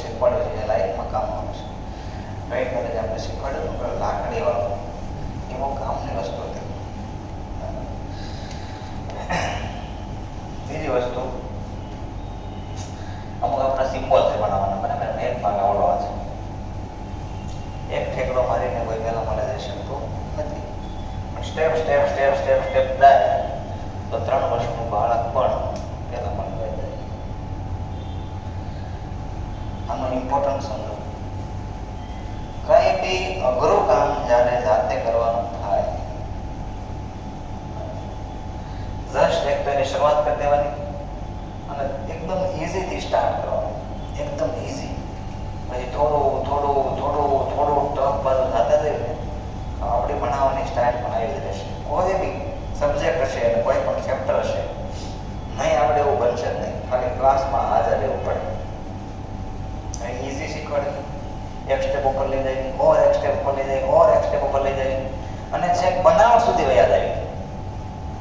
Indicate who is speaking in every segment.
Speaker 1: શીખવાડ્યું છે એ લાઈફમાં કામ આવશે. ગઈકાલે જે આપણે શીખવાડ્યું હતું લાકડી વાળું એવો કામની વસ્તુ હતી. બીજી વસ્તુ અમુક આપણા સિમ્બોલ છે બનાવવાના, બરાબર. એક ભાગ આવડો છે. એક ઠેકડો મારીને કોઈ પહેલા મળે જઈ શકતું નથી. પણ step step step step step જાય તો 3 વર્ષનું બાળક પણ પહેલા મળી જાય. આનું ઇમ્પોર્ટન્સ સમજો. કઈ બી અઘરું કામ જ્યારે જાતે કરવાનું થાય, જસ્ટ એક તો એની શરૂઆત કરી દેવાની અને એકદમ ઇઝીથી સ્ટાર્ટ કરવાનું, એકદમ ઇઝી. પછી થોડું થોડું થોડું થોડું ટફ બાજુ થતા જઈએ આપણી ભણાવવાની સ્ટાઇલ પણ આવી જ રહેશે. કોઈ બી સબ્જેક્ટ હશે અને કોઈ પણ ચેપ્ટર હશે, નહીં આપણે એવું બનશે જ નહીં. ખાલી ક્લાસમાં હાજર રહેવું પડે. ઇઝી શીખવાડે, એક સ્ટેપ ઉપર લઈ જાય, ઓર એક સ્ટેપ ઉપર લઈ જાય, ઓર એક સ્ટેપ ઉપર લઈ જાય અને છેક બનાવટ સુધી યાદ આવી.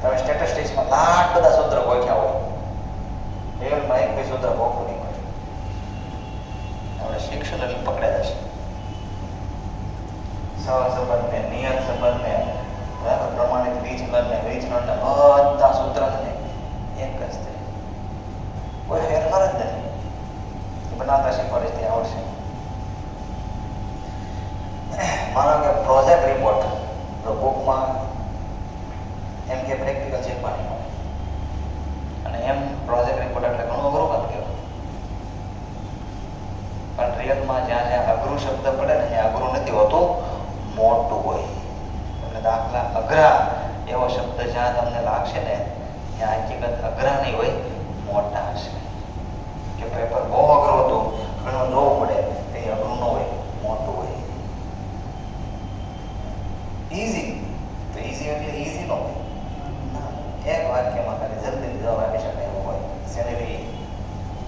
Speaker 1: તમે સ્ટેટિસ્ટિક્સમાં લાખ બધા સૂત્ર ગોખ્યા હોય, લેવલમાં એક બી સૂત્ર ગોખવું નહીં હોય. આપણે શિક્ષણ એટલે પકડાઈ જશે. સહસંબંધને, નિયત સંબંધને, પ્રમાણિત રીચનરને બધા સૂત્ર છે એક જ છે, કોઈ ફેરફાર જ નથી. બનાવતા શીખવાડીશ તે આવડશે. માનો કે પ્રોજેક્ટ રિપોર્ટ બુકમાં એમ કે પ્રેક્ટિકલ શીખવાની હોય અને એમ પ્રોજેક્ટ રિપોર્ટ એટલે ઘણું અઘરું કામ કહેવાય. પણ રિયલમાં જ્યાં જ્યાં અઘરું શબ્દ પડે ને ત્યાં અઘરું નથી હોતું, મોટું હોય. એટલે દાખલા અઘરા એવો શબ્દ જ્યાં તમને લાગશે ને ત્યાં હકીકત અઘરા નહીં હોય, મોટા હશે. કે પેપર બહુ અઘરું હતું, ઘણું જોવું પડે, એ અઘરું ન હોય, મોટું હોય. ઇઝી તો ઇઝી એટલે ઇઝી ન હોય. એક વાક્યમાં ખાલી જલ્દી જવાબ આપી શકાય એવું હોય. સેલેરી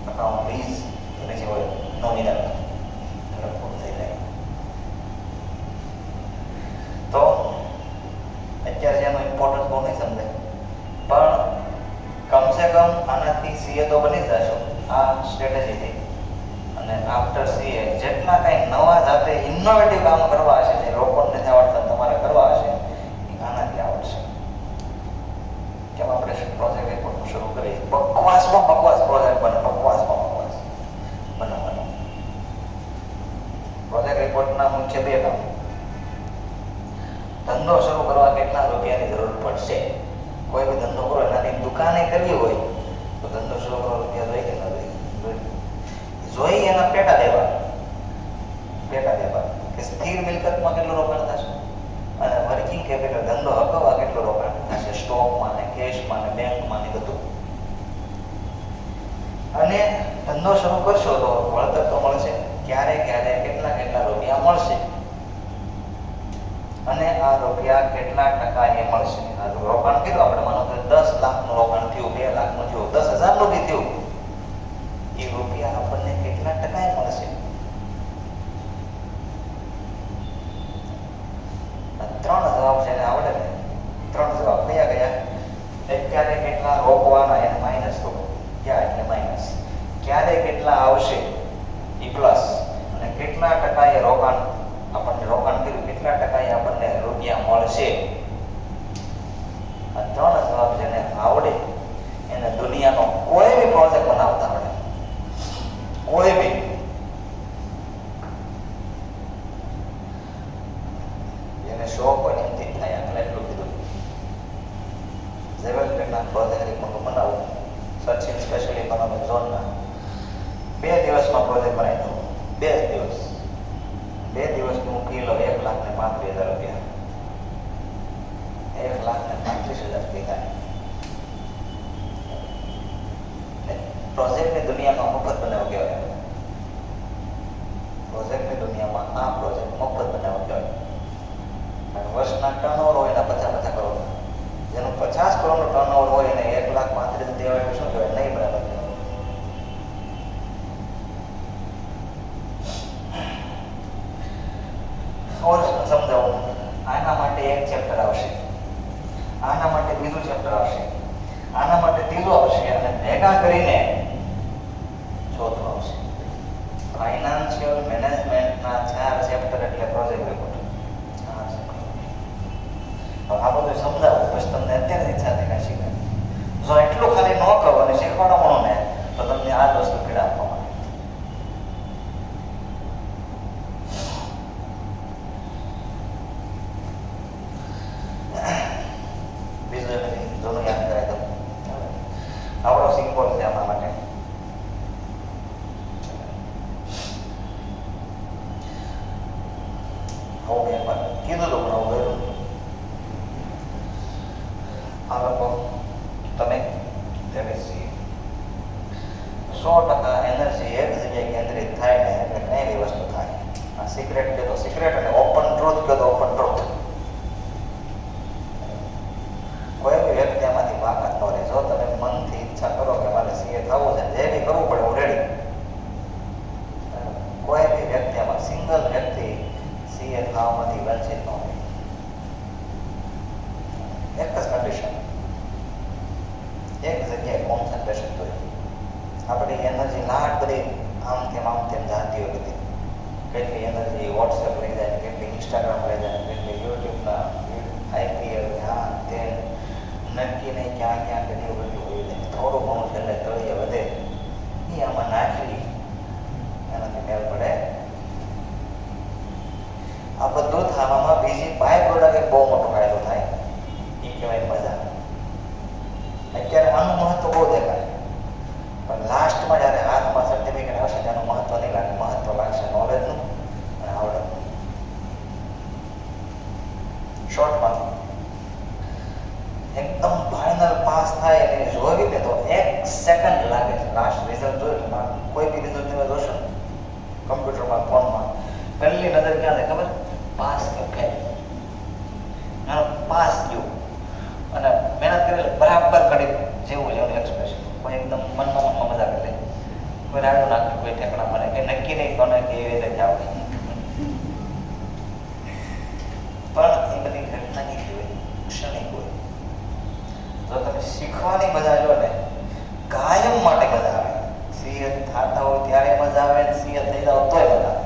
Speaker 1: અકાઉન્ટ ફીઝ પછી હોય નોમિનલ લગભગ થઈ જાય. તો અત્યારે એનો ઇમ્પોર્ટન્સ બહુ નહીં સમજે, પણ કમસે કમ આનાથી સીએ તો બની જશો આ સ્ટ્રેટેજીથી. અને આફ્ટર સીએ જેટલા કંઈ નવા જાતે ઇનોવેટિવ કામ કરવા હશે, જે લોકોને નથી આવડતા તમારે કરવા હશે, એ આનાથી આવડશે. કેમ આપણે પ્રોજેક્ટ રિપોર્ટ શરૂ કરીએ, બકવાસમાં બકવાસ પ્રોજેક્ટ બને, બકવાસમાં બકવાસ બનાવવાનો. પ્રોજેક્ટ રિપોર્ટના મુખ્ય 2 કામ. ધંધો શરૂ કરવા કેટલા રૂપિયાની જરૂર પડશે? કોઈ બી ધંધો કરો, નાની દુકાને કરવી હોય તો ધંધો શરૂ કરવા રૂપિયા જોઈએ કે ન જોઈએ? જોઈ એના પેટા દેવા કે સ્થિર મિલકતમાં કેટલું રોકાણ થશે અને વર્કિંગ કેપિટલ ધંધો હકવા કેટલું રોકાણ થશે, સ્ટોકમાં ને કેશમાં ને બેંકમાં ને બધું. અને ધંધો શરૂ કરશો તો વળતર તો મળશે, ક્યારે ક્યારે કેટલા કેટલા રૂપિયા મળશે અને આ રૂપિયા કેટલા ટકા એ મળશે. આ રોકાણ કીધું આપણે, માનો કે 10 લાખનું રોકાણ થયું, 2 લાખનું થયું, 10,000 નું બી થયું, એ રૂપિયા આપણને કેટલા ટકા એ મળશે? 3 જવાબ છે ને આવડે ને? 3 જવાબ કયા? અત્યારે કેટલા રોકવાના એને માઇનસ કરો, ક્યાં એટલે માઇનસ. ક્યારે કેટલા આવશે એ પ્લસ, અને કેટલા ટકા એ રોકાણ આપણને રોકાણ કર્યું, કેટલા ટકા એ આપણને રૂપિયા મળશે. આ 3 જવાબ જેને આવડે એને દુનિયાનો કોઈ બી પ્રોજેક્ટ બનાવતા આવડે, કોઈ બી. એને શોખ હોય એમથી થાય. આપણે એટલું કીધું, ડેવલપમેન્ટના પ્રોજેક્ટ રિપોર્ટ બનાવું, સચિન સ્પેશિયલી ઇકોનોમિક ઝોનના 2 દિવસમાં પ્રોજેક્ટ બનાવી દઉં. 2 દિવસ 2 દિવસનું મૂકી લો 1,35,000 રૂપિયા, 1,35,000 ભેગા. પ્રોજેક્ટની દુનિયામાં મફત બનાવ કહેવાય. પ્રોજેક્ટની દુનિયામાં આ પ્રોજેક્ટ મફત બનાવ કહેવાય. અને વર્ષના ટર્નઓવર હોય એના 50 કરોડ, જેનું 50 કરોડનું ટર્નઓવર હોય એને 1,35,000 દેવા એટલે શું કહેવાય? નહીં બરાબર. સમજાવું, આના માટે એક ચેપ્ટર આવશે, આના માટે બીજું ચેપ્ટર આવશે, આના માટે ત્રીજું આવશે અને ભેગા કરીને ચોથું આવશે. ફાઇનાન્શિયલ મેનેજમેન્ટના 4 ચેપ્ટર એટલે પ્રોજેક્ટ રિપોર્ટ. આ બધું સમજાવું પછી તમને અત્યારે ઈચ્છા થાય કાંઈ શીખે. જો એટલું ખાલી ન કહો અને શીખવાડવાનું ને તો તમને આ જ વસ્તુ પીડા આપવામાં. બીજું નથી જોનું યાદ કરાય તો આપણો સિમ્બોલ છે આમાં માટે. આવું મેં કીધું હતું પણ આવું કર્યું. આ લોકો તમે 100% એનર્જી એક જગ્યાએ કેન્દ્રિત થાય ને એટલે કઈ એવી વસ્તુ થાય. આ સિક્રેટ કહો તો સિક્રેટ અને ઓપન ટ્રુથ કહો તો ઓપન ટ્રુથ. કોઈ બી વ્યક્તિ આમાંથી બાકાત ન રહે. જો તમે મનથી ઈચ્છા કરો કે મારે સીએ થવું છે, જે બી કરવું પડે હું રેડી. કોઈ બી વ્યક્તિ આમાં સિંગલ વ્યક્તિ સીએ થવામાંથી વંચિત ન હોય. એક જ કન્ડિશન, એક જગ્યાએ કોન્સન્ટ્રેશન જોઈએ. આપણી એનર્જી લાટ બધી આમ તેમ જાતી હોય બધી. કેટલી એનર્જી વોટ્સએપ લઈ જાય, કેટલી ઇન્સ્ટાગ્રામ લઈ જાય, કેટલી યુટ્યુબના આઈપીએલ આ તે નક્કી નહીં ક્યાં કેટલું હોય જાય. થોડું ઘણું છેલ્લે તળિયે વધે એ આમાં નાખી એનાથી મેળ પડે. આ બધું થવામાં બીજી બાય પ્રોડક્ટ એક બહુ મોટો ફાયદો થાય. એ કહેવાય મજા. અત્યારે આનું મહત્વ બહુ દેખાય પણ લાસ્ટમાં જ્યારે હાથમાં સર્ટિફિકેટ આવશે તેનું મહત્વ નહીં લાગે. મહત્વ લાગશે નોલેજનું અને આવડતનું. શોર્ટમાં એકદમ ફાઇનલ પાસ થાય અને જોવી દે તો 1 સેકન્ડ લાગે છે. લાસ્ટ રિઝલ્ટ જોયું કોઈ બી રિઝલ્ટ તમે જોશો કમ્પ્યુટરમાં ફોનમાં પહેલી નજર ક્યાં થાય ખબર? પાસ કે ફેલ. પાસ થયું અને મહેનત કરેલી બરાબર કરી જેવું જેવું એક્સપ્રેશન. કોઈ એકદમ મનમાં મજા કરી લે, કોઈ રાડું નાખે, કોઈ ઠેકડા મારે, કે નક્કી નહીં કોને કે એવી રીતે જાવ. પણ એ બધી ઘટના નહીં હોય, ક્ષણિક હોય. જો તમે શીખવાની મજા લો ને કાયમ માટે મજા આવે. સીએ થતા હોય ત્યારે મજા આવે, સીએ થઈ જાવ તોય મજા આવે.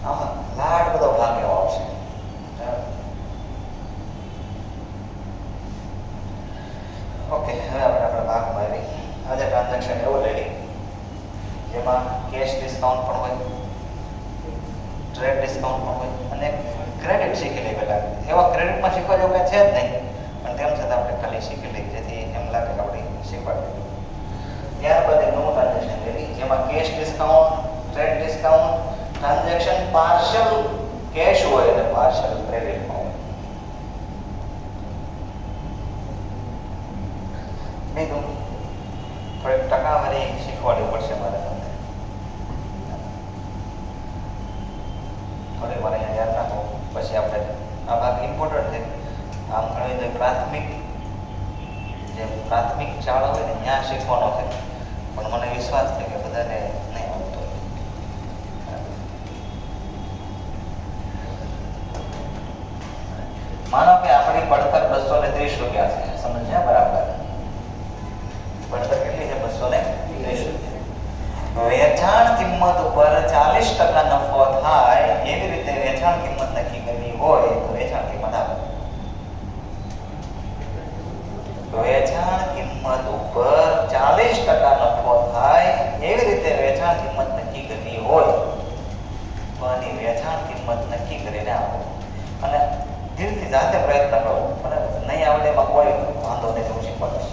Speaker 1: આમાં લાડ બધો ભાગ એવો આવશે. ઓકે, હવે આપણે આપણા ભાગમાં આવી. આજે ટ્રાન્ઝેક્શન એવું રેડી જેમાં કેશ ડિસ્કાઉન્ટ પણ હોય, ટ્રેડ ડિસ્કાઉન્ટ પણ હોય અને ક્રેડિટ શીખી લઈએ. પહેલાં એવા ક્રેડિટમાં શીખવા જેવું કંઈ છે જ નહીં, પણ તેમ છતાં આપણે ખાલી શીખી લઈએ જેથી એમ લાગે કે આપણે શીખવાડી. ત્યારબાદ એક નવું ટ્રાન્ઝેક્શન રેડી જેમાં cash discount, trade discount, transaction partial cash હોય અને પાર્શલ ક્રેડિટમાં હોય. બીજું થોડીક ટકાવારી શીખવાડવી પડશે મારે તમને. થોડી વાર અહીંયા યાદ રાખો પછી આપણે આ ભાગ ઇમ્પોર્ટન્ટ છે. આમ ઘણી જે પ્રાથમિક શાળા હોય ને ત્યાં શીખવાનો છે પણ મને વિશ્વાસ છે કે બધાને નહીં આવતો. માનો કે આપણી પડતર 230 રૂપિયા છે. સમજ્યા બરાબર? પડતર કેટલી છે? 230 રૂપિયા. વેચાણ કિંમત ઉપર 40% નફો થાય એવી રીતે વેચાણ કિંમત નક્કી કરવી હોય તો વેચાણ કિંમત આવે. વેચાણ કિંમત ઉપર 40% નફો થાય એવી રીતે વેચાણ કિંમત નક્કી કરવી હોય તો આની વેચાણ કિંમત નક્કી કરીને આપો અને દિલથી જાતે પ્રયત્ન કરો. બરાબર? નહીં આવડે એમાં કોઈ વાંધો નહીં, હું શીખવાડીશ.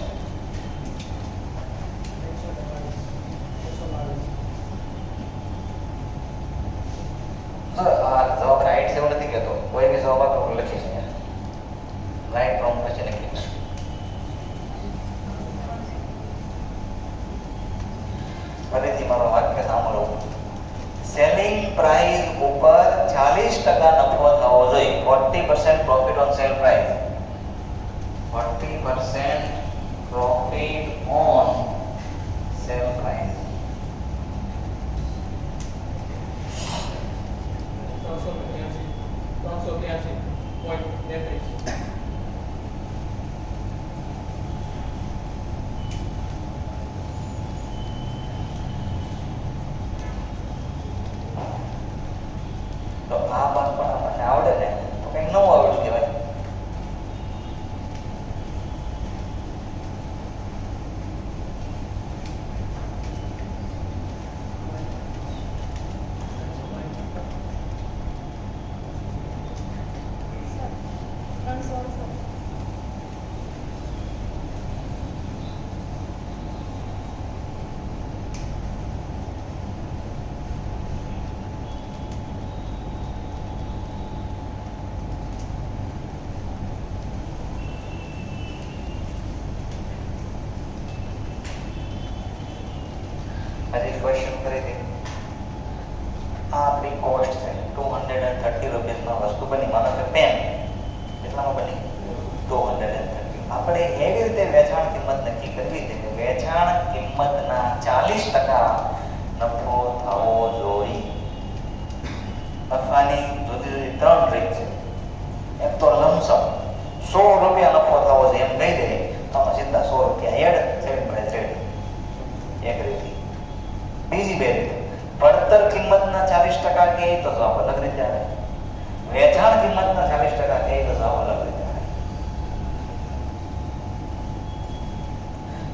Speaker 1: જવાબ રાઈટ છે એવું નથી કહેતો. કોઈ બી જવાબ આપો લખીશ રાઈટ રોંગ પછી લખીશ. ફરીથી મારો વાક્ય સાંભળો. સેલિંગ પ્રાઇસ ઉપર 40% નફો થવો જોઈએ. 40% profit on sale price. 40% profit on sale price.
Speaker 2: 383.33.
Speaker 1: આ આપણી કોસ્ટ છે 230 રૂપિયામાં વસ્તુ બની, માનો કે પેન કેટલામાં બની 230. આપણે એવી રીતે વેચાણ કિંમત નક્કી કરવી છે કે વેચાણ કિંમતના 40% નફો થવો જોઈએ. નફાની જુદી જુદી 3 રીત છે. એક તો લમસમ 100 રૂપિયા નફો થવો જોઈએ એમ કહી દે તો સીધા 100 રૂપિયા એડ સેવિંગ પ્રાઇસ રેડી, એક રીત. બીજી બે રીત, પડતર કિંમતના 40% કહે તો જવાબ અલગ રીતે આવે, વેચાણ કિંમતના 40% કહે તો જવાબ અલગ રીતે આવે.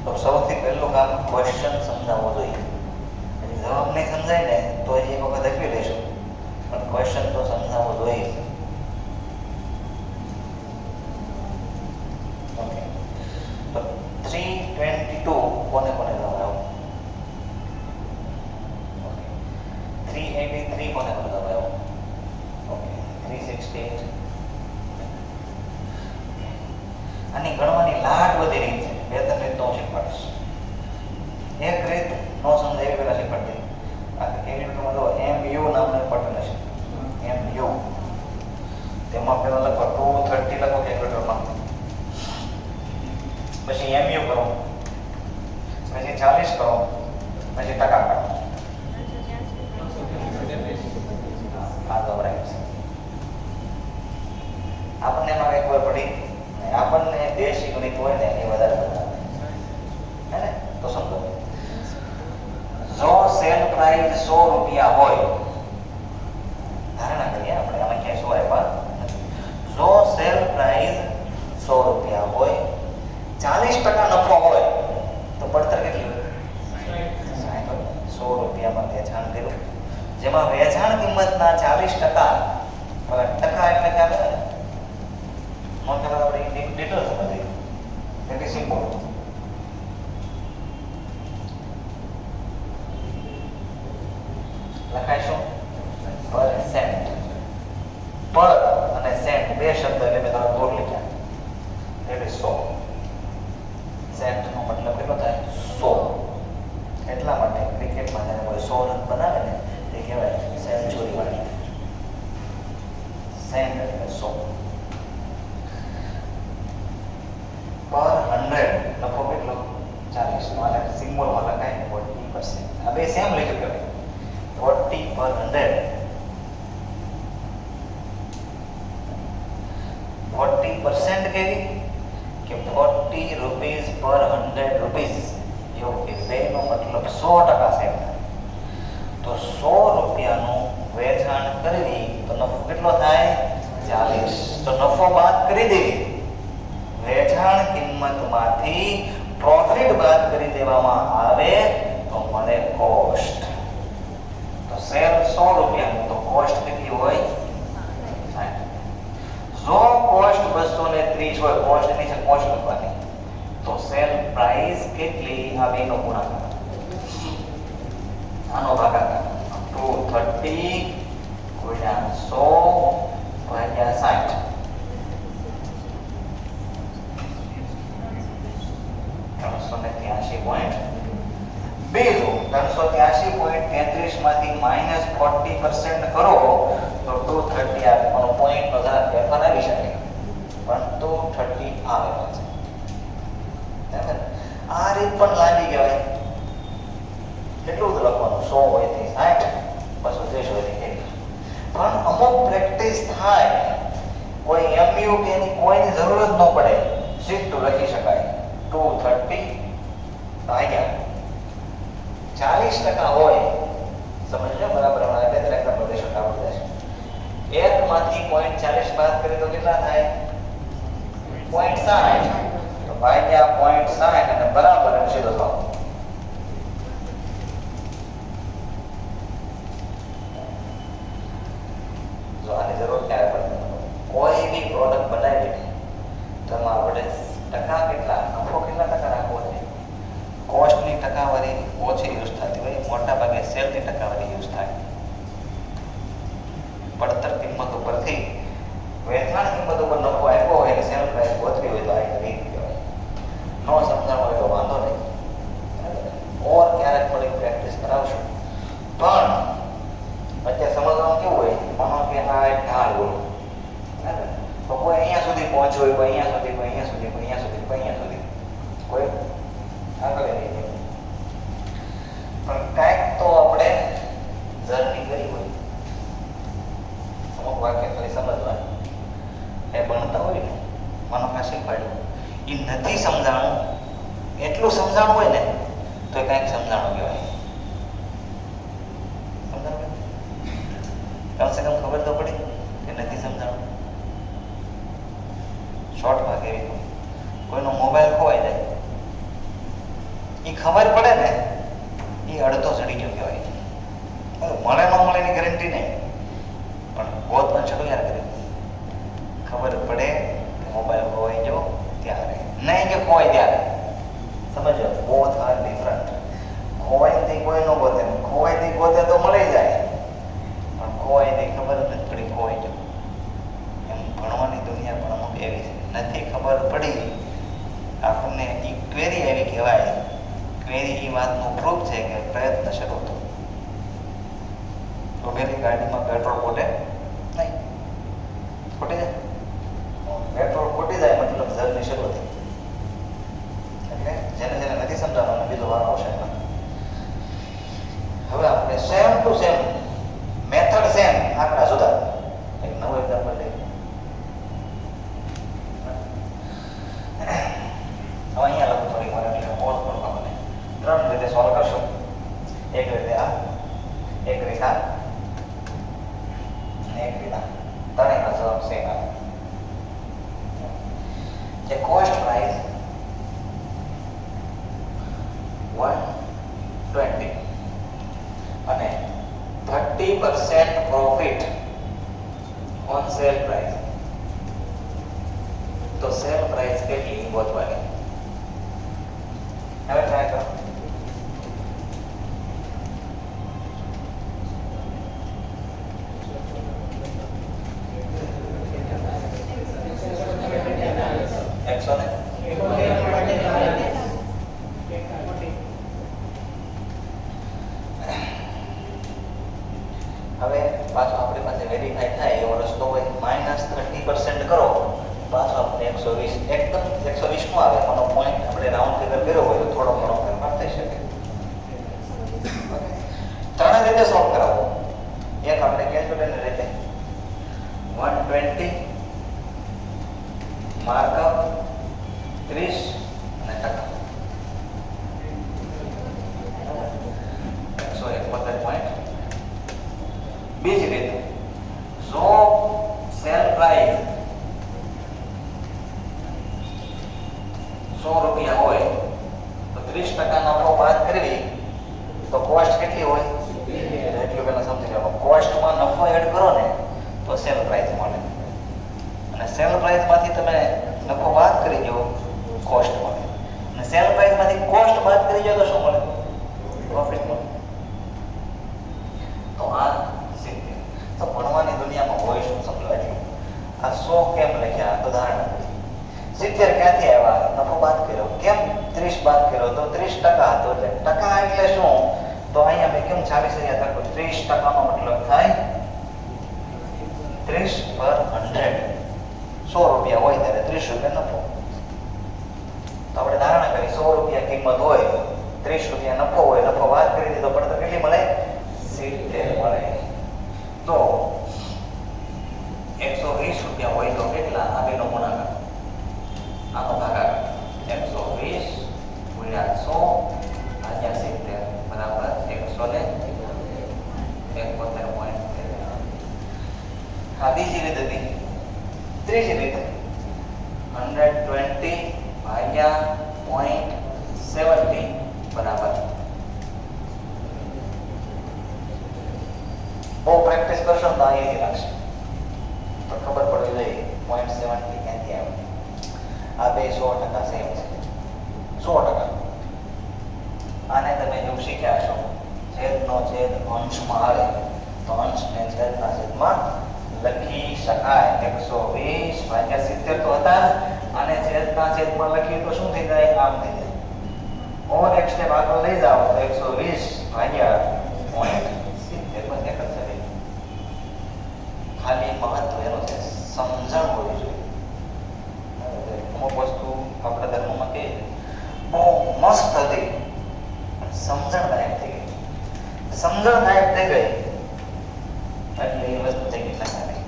Speaker 1: તો સૌથી પહેલું કામ ક્વેશ્ચન સમજાવવો જોઈએ. જવાબ નહીં સમજાય ને તો એક વખત લખી લઈશું, પણ ક્વેશ્ચન તો સમજાવવો જોઈએ. ઓકે, તો 322 કોને કોને લગાવ્યો? 383 કોને કોને લગાવ્યો? ઓકે, 368. આની ગણવાની લાટ બધી રીત છે, બે ત્રણ રીત હું શીખવાડીશ. એક રીત નો સમજાય પેલા શીખવાડી. આ કેલ્ક્યુલેટરમાં જો MU નામનું બટન હશે, MU. તેમાં પેલા લખો 230 લખો કેલ્ક્યુલેટરમાં, પછી MU કરો, પછી 40 કરો, પછી ટકા કરો. આ તો રાઈટ છે. આપણને એમાં કઈ ખબર પડી? આપણને દેશી ગણિત હોય ને એ વધારે બતાવે હે ને. તો સમજો, જો સેલ પ્રાઇસ 100 રૂપિયા હોય, ધારણા કરીએ આપણે, આમાં ક્યાંય 100 આપ્યા નથી. જો સેલ પ્રાઇસ 100 રૂપિયા હોય, 40% નફો હોય તો પડતર કેટલી હોય? 60. 100 રૂપિયામાં વેચાણ કર્યું, જેમાં વેચાણ કિંમતના 40% ટકા એટલે ખ્યાલ આવે ને? નોંધ કરવા આપણે ડિટેલ સમજીએ. Very simple. લખાઈશું પરસેન્ટ. પર અને સેન્ટ બે શબ્દ એટલે મેં તમને દૂર લીધા, એટલે 100. સેન્ટનો મતલબ કેટલો થાય? 100. એટલા માટે ક્રિકેટમાં જ્યારે કોઈ 100 રન બનાવે ને તે કહેવાય સેન્ચુરી વાળી. સેન્ટ એટલે 100. પર 100 લખો કેટલો? 40. મારે સિમ્બોલમાં લખાય 40%. આ બે સેમ લઈ શકાય. 40/100. 40% કેવી કે 40 રૂપીસ પર 100 રૂપીસ, એવું કે બેનો મતલબ 100% સેમ થાય. તો 100 રૂપિયાનું વેચાણ કરવી તો નફો કેટલો થાય? 40. તો નફો બાદ કરી દેવી, વેચાણ કિંમતમાંથી પ્રોફિટ બાદ કરી દેવામાં આવે તો મળે કોસ્ટ. તો સેલ 100 રૂપિયાનું તો કોસ્ટ કેટલી હોય? 60. જો કોસ્ટ 230 હોય, કોસ્ટ ની છે કોસ્ટ લખવાની, તો સેલ પ્રાઇસ કેટલી? આ બેનો ગુણાકાર, આનો ભાગાકાર. 230 ગુણ્યા 100 ભાગ્યા 60. બીજું 383.33 માંથી -40% કરો તો 230 આવે. પણ પોઈન્ટ નો જરા ફેરફાર આવી શકે, પણ 230 આવે પાછું. આ રીત પણ લાંબી કહેવાય. કેટલું બધું લખવાનું? 100 હોય થી 60, 230 હોય થી 1. પણ અમુક પ્રેક્ટિસ થાય, કોઈ MU કે એની કોઈની જરૂર જ ન પડે, સીધું લખી શકાય. 230 ભાગ્યા 40% હોય, સમજજો બરાબર. હમણાં એટલે એક્ઝામ્પલ દેશો આવડી જશે. 1 માંથી 0.40 બાદ કરીએ તો કેટલા થાય? 0.60. તો ભાગ્યા 0.60 અને બરાબર સીધો જવાબ. જો આની જરૂર ક્યારે પડે? કોઈ બી પ્રોડક્ટ બનાવી તો એમાં આપણે ટકા કેટલા, નફો કેટલા ટકા રાખવો છે? કોસ્ટની ટકાવારી ઓછી યુઝ થતી હોય, મોટા ભાગે સેલની ટકાવારી યુઝ થાય. પડતર કિંમત ઉપરથી વેચાણ કિંમત ઉપર નફો આવ્યો હોય અને સેલ પ્રાઇસ ઓછી હોય તો આ રીત કહેવાય. નો સમજણ હોય તો વાંધો નહીં, ઓર ક્યારેક થોડી પ્રેક્ટિસ કરાવશું. પણ અત્યારે વાક્ય ખાલી સમજવાનું. એ ભણતા હોય ને માનો કાં શીખવાડ્યું એ નથી સમજાણું, એટલું સમજાણું હોય ને તો એ કાંઈક સમજાણું કહેવાય. સમજાણું કમસે કમ ખબર તો પડી કે નથી સમજાણું. શોર્ટમાં કેવી કોઈનો મોબાઈલ ખોવાઈ જાય એ ખબર પડે ને એ અડધો ચડી ગયો કહેવાય. મળે ન મળે એની ગેરંટી નહીં, પણ ગોત પણ ચડું યાર કર્યું. ખબર પડે કે મોબાઈલ ખોવાઈ ગયો ત્યારે, નહીં કે ખોવાય ત્યારે. સમજો, બોથ આર ડિફરન્ટ. ખોવાયથી કોઈ ન ગોતે, ખોવાયથી ગોતે તો મળી જાય, પણ ખોવાયથી ખબર જ નથી પડી ખોવાઈ ગયો. એમ ભણવાની દુનિયા પણ અમુક એવી છે, નથી ખબર પડી આપણને એ ક્વેરી એવી કહેવાય. ક્વેરી એ વાતનું પ્રૂફ છે કે પ્રયત્ન શરૂ હતો. ઉભેલી ગાડીમાં પેટ્રોલ ખૂટે નહીં, ખૂટી જાય. પેટ્રોલ ખૂટી જાય મતલબ જર્ની શરૂ થઈ. એટલે જેને જેને નથી સમજાવવાનો બીજો વાર આવશે. હવે આપણે same to same method same, આંકડા જુદા. એક નવું એક્ઝામ્પલ લઈએ. હવે અહીંયા લખું થોડી વાર એટલે પોઝ પણ આપણને 3 રીતે સોલ્વ કરશું. એક રીતે આ, એક રીતે આ, એક રીતે ત્રણેયના જવાબ સેમ આવે. જે કોસ્ટ પ્રાઇસ 120 અને 30% પ્રોફિટ ઓન સેલ પ્રાઇસ, તો સેલ પ્રાઇસ કેટલી ગોતવાની? હવે ટ્રાય કરો. હવે પાછો આપણી પાસે વેરીફાઈ થાય એવો રસ્તો હોય, -30% કરો, પાછો આપણે 120 એકદમ 120 નો આવે. એનો પોઈન્ટ આપણે રાઉન્ડ ફિગર કર્યો હોય તો થોડો ઘણો ફેરફાર થઈ શકે. ત્રણ રીતે સોલ્વ કરાવો. એક આપણે કેલ્ક્યુલેટર રીતે 120 માર્કઅપ 30 અને ટકા 171 પોઈન્ટ. બીજી રીતે જો સેલ પ્રાઇસ 100 રૂપિયા હોય તો 30% નફો બાદ કરવી તો કોસ્ટ કેટલી હોય? એટલું પહેલા સમજી લો. કોસ્ટમાં નફો એડ કરો ને તો સેલ પ્રાઇસ મળે, અને સેલ પ્રાઇસમાંથી તમે નફો બાદ કરી દો કોસ્ટ મળે, અને સેલ પ્રાઇસમાંથી કોસ્ટ બાદ કરી દો તો શું મળે? પ્રોફિટ મળે. તો આ તો ભણવાની દુનિયામાં હોય શું સમજાય? આ 100 કેમ લખ્યા? તો ધારણા 70 ક્યાંથી આવ્યા? નફો બાદ કર્યો. કેમ 30 બાદ કર્યો? તો 30% હતો. એટલે ટકા એટલે શું? તો અહીંયા મેં કેમ 40,000 લખ્યું? 30%નો મતલબ થાય 30/100. 100 રૂપિયા હોય ત્યારે 30 રૂપિયા નફો. તો આપણે ધારણા કરી 100 રૂપિયા કિંમત હોય, 30 રૂપિયા નફો હોય, નફો બાદ કરી દીધો પડતો કેટલી મળે? 70 મળે. તો 120 રૂપિયા હોય તો કેટલા? આ બેનો ગુણાકાર, આનો ભાગાકાર. 120 ગુણ્યા 100 ભાગ્યા 70 બરાબર 171. આ બીજી રીત હતી. ત્રીજી રીત 120 ભાગ્યા 0.70 બરાબર. બહુ પ્રેક્ટિસ કરશો તો આ ઈઝી લાગશે, પણ ખબર પડવી જોઈએ 0.70 ક્યાંથી આવે. આ બે 100% સેમ છે. 100%. આને તમે જેવું શીખ્યા છો, છેદનો છેદ અંશમાં આવે તો અંશને છેદના છેદમાં લખી શકાય. 120 ભાગ્યા 70 તો હતા, અને છેદના છેદમાં લખીએ તો શું થઈ જાય? આમ થઈ જાય. ઓર એક સ્ટેપ આગળ લઈ જાઓ તો 120 ભાગ્યા 0.70 ખાલી મહત્વ એનું છે સમજણ હોવી જોઈએ. અમુક વસ્તુ આપણા ધર્મમાં કે બહુ મસ્ત હતી, સમજણ ગાયબ થઈ ગઈ. સમજણ ગાયબ થઈ ગઈ એટલે એ વસ્તુ થઈ ગઈ નથી.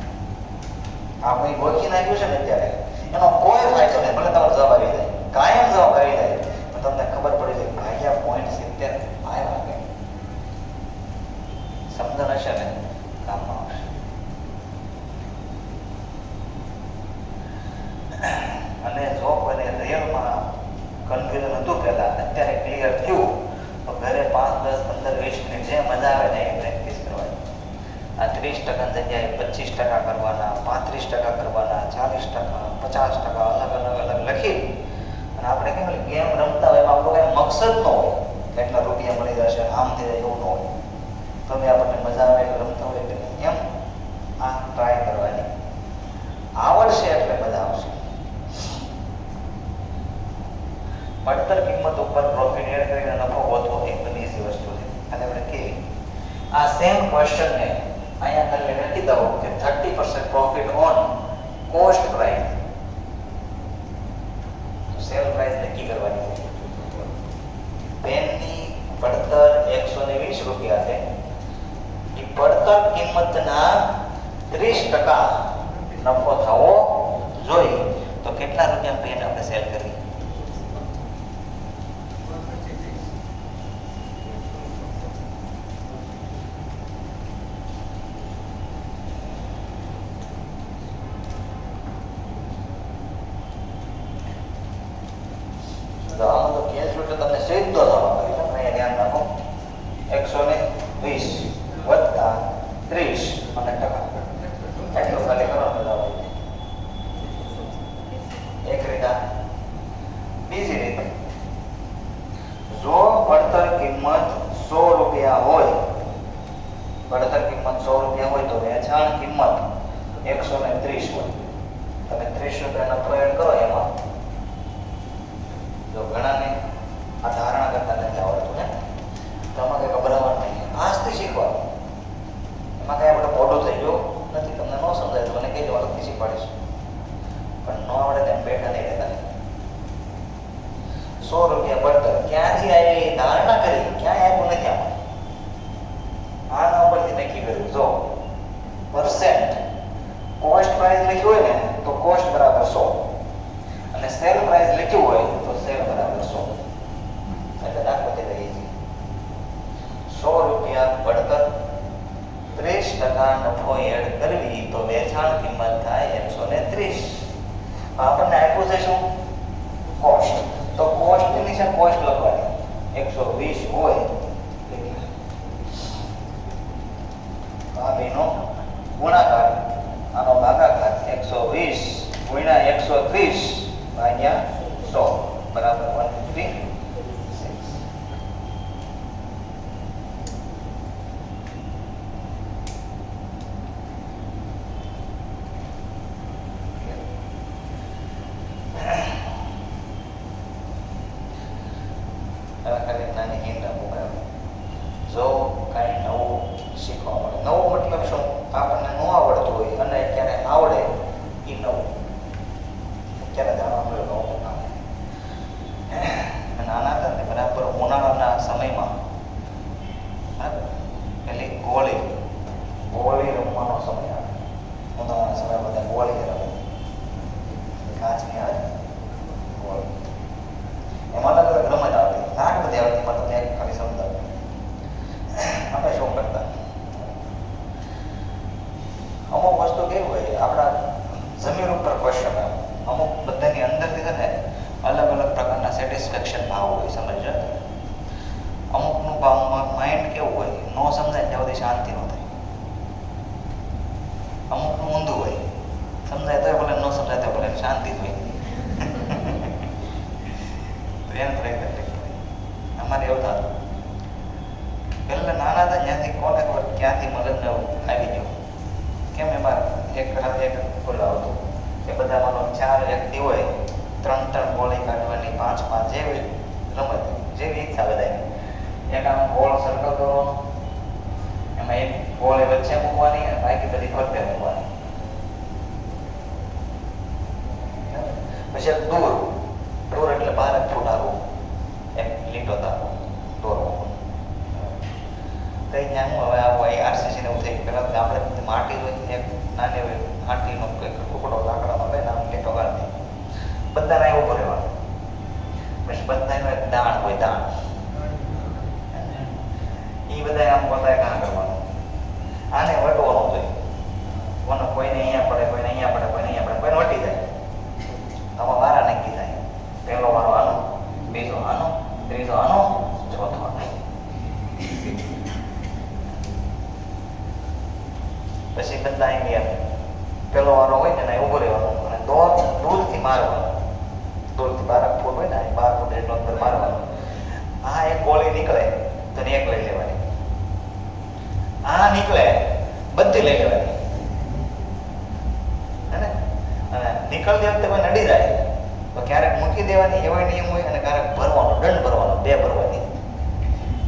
Speaker 1: આ કોઈ ગોખી નાખ્યું છે ને અત્યારે, એનો કોઈ ફાયદો નહીં. ભલે તમારો જવાબ આવી જાય, કાયમ જવાબ આવી જાય, પણ તમને ખબર પડી જાય ભાગ્યા 0.70 આવ્યા કે સમજણ હશે ને કામમાં આવશે. અને જો કોઈને રિયલમાં કન્ફ્યુઝન હતું પહેલા, અત્યારે ક્લિયર થયું, તો ઘરે 5, 10, 15, 20 મિનિટ જે મજા આવે ને એ પ્રેક્ટિસ કરવાની. આ 30% જગ્યાએ 25% કરવાના, 35% કરવાના, 40%, 50% અલગ અલગ લખી. અને આપણે કેમ ગેમ રમતા હોય એમાં આપણો કંઈ મકસદ ન હોય કેટલા રૂપિયા મળી જશે, આમ થઈ જાય એવું ન હોય. તમે આપણને મજા આવે એટલે રમતા હોય એટલે એમ આ ટ્રાય કરવાની. આવડશે એટલે મજા આવશે. પડતર કિંમત ઉપર પ્રોફિટ એડ કરીને નફો વધવો એકદમ ઈઝી વસ્તુ છે. અને આપણે કેવી આ સેમ ક્વેશ્ચનને અહીંયા ખાલી લખી દો કે 30% profit on cost price. Sale price નક્કી કરવાની છે. પેનની પડતર 120 રૂપિયા છે. એ પડતર કિંમતના 30% નફો થવો જોઈએ. તો કેટલા રૂપિયા પેન આપણે સેલ કરવી? આમાં તો કેલ્ક્યુલેટર તમને સીધો જવાબ આપી દો. અહીંયા ધ્યાન રાખો, 120 વત્તા 30 અને ટકા એટલું ખાલી કરવાનું જવાબ આવી જાય. એક રીત. બીજી રીત, જો પડતર કિંમત 100 રૂપિયા હોય, પડતર કિંમત 100 રૂપિયા હોય તો વેચાણ કિંમત 130 હોય. તમે 30 રૂપિયા નફો એડ કરો એમાં. જો ઘણાને આ ધારણા કરતા નથી આવડતું ને, તમારે ગભરાવાનું નહીં, આજથી શીખવાનું. એમાં કઈ આપણે મોડું થઈ ગયું નથી. તમને ન સમજાય તો મને કહેજો, અલગથી શીખવાડીશ. પણ ન આવડે તેમ બેઠા નહીં રહેતા. 100 રૂપિયા પડતર ક્યાંથી આવી ધારણા કરી, ક્યાંય આવ્યું નથી. આમાં આ નંબરથી નક્કી કર્યું. જો પરસેન્ટ કોસ્ટ પ્રાઇસ લખ્યું હોય ને તો કોસ્ટ બરાબર 100 અને સેલ પ્રાઇસ લખ્યું હોય તો સેલ બરાબર 100. એટલે દાખલો થઈ જાય છે. 100 રૂપિયા પડતર, 30% નફો એડ કરવી તો વેચાણ કિંમત થાય 130. આપણને આપ્યું છે શું? કોસ્ટ. તો કોસ્ટ ની છે કોસ્ટ લખવાની 120 હોય આ બેનો ગુણાકાર, આનો ભાગાકાર 120 ગુણ્યા 130 ભાગ્યા 100 બરાબર 156. નાની હિંદ આપું બરાબર. જો કાંઈ નવું શીખવા મળે, નવું મતલબ શું? આપણને ન આવડતું હોય અને અત્યારે આવડે એ નવું. અત્યારે જાણવા મળે નવું કામ. નાના હતા ને બરાબર ઉનાળાના સમયમાં બરાબર પેલી ગોળી રમવાનો સમય આવે. ઉનાળાના સમય બધા ગોળી રમે, કાચની આવે ગોળી. એમાં અલગ અલગ રમત આવતી, લાખ બધી આવતી. પણ તમને એક ખાલી સમજાવું. આપણે શું કરતા, અમુક વસ્તુ કેવી હોય, આપણા જમીન ઉપર ક્વેશ્ચન આવે. અમુક બધાની અંદરથી છે ને અલગ અલગ પ્રકારના સેટિસ્ફેક્શન ભાવ હોય, સમજો. અમુકનું માઇન્ડ કેવું હોય, ન સમજાય ત્યાં સુધી શાંતિ ન થાય. અમુકનું ઊંધું હોય, સમજાય તો ભલે, ન સમજાય તો ભલે, શાંતિ જ હોય. તો એને ટ્રાય કરી. અમારે એવું થતું પહેલા નાના હતા ત્યાંથી કોને ખબર ક્યાંથી મગજને આવી ગયું. કેમ એમાં એક ખુલ્લો આવતું કે બધામાં 4 વ્યક્તિ હોય, 3 ગોળી કાઢવાની, 5 જેવી રમત, જેવી ઈચ્છા બધાની. એક આમ ગોળ સર્કલ કરવાનો, એમાં એક ગોળી વચ્ચે મૂકવાની અને બાકી બધી ફરતે મૂકવાની. પછી દૂર એટલે 12 ફૂટ આવું એક લીટો તારો દોરવો. તો ત્યાં હું હવે આવું આરસીસી ને એવું થઈ ગયું. પહેલાં આપણે માટી હોય એક નાની હોય માટીનો કંઈક ટુકડો લાકડાનો લઈને આમ લીટો કાઢી બધાને એવું ઉભો રહેવાનું. પછી બધાનું એક દાણ હોય, દાણ એ બધા આમ પોતા કાં કરવાનું. આને વટવાનો જોઈએ. કોઈને અહીંયા પડે, કોઈને અહીંયા પડે, કોઈને અહીંયા પડે, કોઈને વટી જાય. આમાં વારા નક્કી થાય. પહેલો વારો આનો, બીજો આનો, ત્રીજો આનો, ચોથો આનો. પછી બધા અહીં ગયા. પેલો વારો હોય ને ઉભો રહેવાનો અને દૂરથી મારવાનો. દૂરથી 12 ફૂટ હોય ને 12 ફૂટ એટલો અંદર મારવાનો. આ એક ગોળી નીકળે તો એક લઈ લેવાની. આ નીકળે બધી લઈ લેવાની. અને નીકળતી વખતે કોઈ નડી જાય તો ક્યારેક મૂકી દેવાની, એવો નિયમ હોય. અને ક્યારેક ભરવાનો, દંડ ભરવાનો, 2 ભરવાની,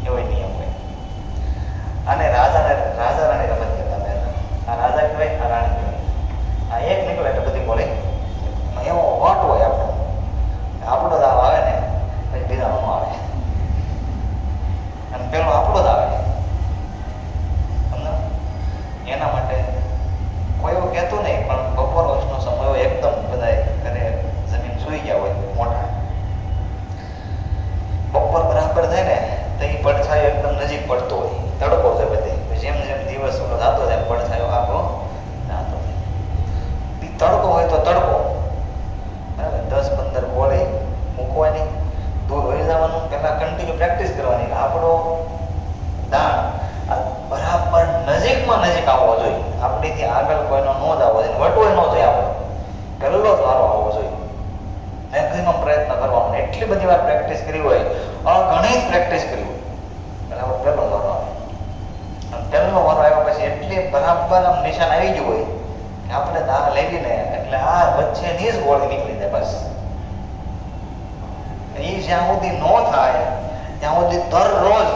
Speaker 1: એવો નિયમ હોય. અને રાજા રાણી રમત કહેતા. આ રાજા કહેવાય, આ રાણી કહેવાય. આ એક નીકળે એટલે બધી બોલે. એવો વટ હોય આપણો દાવ આવે ને પછી બીજાનો ન આવે. અને પેલો આપણો જ આવે. એના માટે કોઈ એવું કહેતું નહીં, પણ બપોર વર્ષનો સમય હોય, એકદમ બધા ઘરે જમીન સૂઈ ગયા હોય મોટા. બપોર બરાબર થાય ને તો એ પડછાયો એકદમ નજીક પડતો હોય, તડકો છે બધે. જેમ જેમ દિવસ ઓલો થતો જાય પડછાયો આગો થતો જાય. તડકો હોય તો તડકો બરાબર 10-15 ગોળી મૂકવાની, દૂર વહી જવાનું. પહેલાં કન્ટિન્યુ પ્રેક્ટિસ કરવાની. આપણો દાણ બરાબર નજીકમાં નજીક આવવો જોઈએ. આપણીથી આગળ કોઈનો ન જ આવવો જોઈએ, વટવો ન જોઈએ. આપણે પહેલો જ વારો આવવો જોઈએ. મેક્સિમમ પ્રયત્ન કરવાનો. એટલી બધી વાર પ્રેક્ટિસ કરી હોય, ઘણી જ પ્રેક્ટિસ કરી હોય, બરાબર પહેલો વારો આવે. અને પહેલો વારો આવ્યા પછી એટલી બરાબર આમ નિશાન આવી ગયું હોય કે આપણે દાળ લેવી ને એટલે આ વચ્ચેની જ ગોળી નીકળી જાય. બસ એ જ્યાં સુધી ન થાય ત્યાં સુધી દરરોજ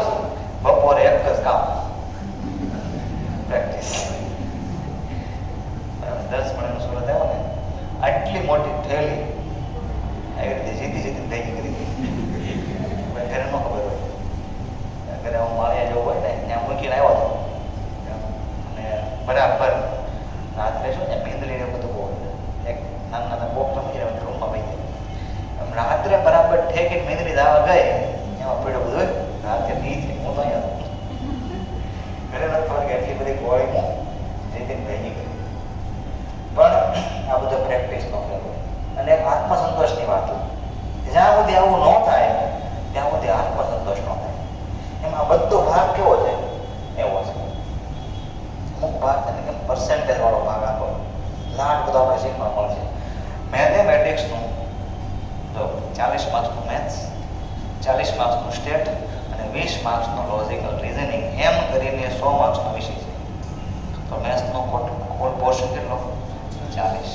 Speaker 1: બપોરે એક જ કામ, પ્રેક્ટિસ. 10 મણનું સુરત આવ્યો ને, આટલી મોટી થેલી આવી રીતે સીધી ભેગી કરી દીધી. ઘરે ન ખબર હોય. ઘરે હું માળિયા જેવું હોય ને ત્યાં મૂકીને આવ્યો હતો. અને બરાબર રાત્રે શું ને મીંદડી ને બધું બહુ એક નાના બોક્સ સમજી રહ્યા રૂમમાં ભાઈ એમ રાત્રે બરાબર ઠેકીને મીંદડી દાવા ગઈ એમાં પીડો બધું રાત્રે નહીં થઈ. હું તો અહીંયા ઘરે નથી ખબર કે એટલી બધી ગોળી હું જેથી ભેગી કરી. પણ આ બધું પ્રેક્ટિસનો ફેર હોય. અને એક આત્મસંતોષની વાત હોય. જ્યાં સુધી આવું ન થાય ત્યાં સુધી આત્મસંતોષ ન થાય. એમાં બધો ભાગ કેવો છે એવો છે. અમુક ભાગ એને કેમ પર્સન્ટેજ વાળો ભાગ આપો, લાટ બધો આપણે શીખવા મળશે. મેથેમેટિક્સનું જો 40 માર્ક્સનું મેથ્સ, 40 માર્ક્સનું સ્ટેટ અને 20 માર્ક્સનું લોજિકલ રિઝનિંગ, એમ કરીને 100 માર્ક્સનો વિષય છે. તો મેથ્સનો કુલ પોર્શન કેટલો? 40.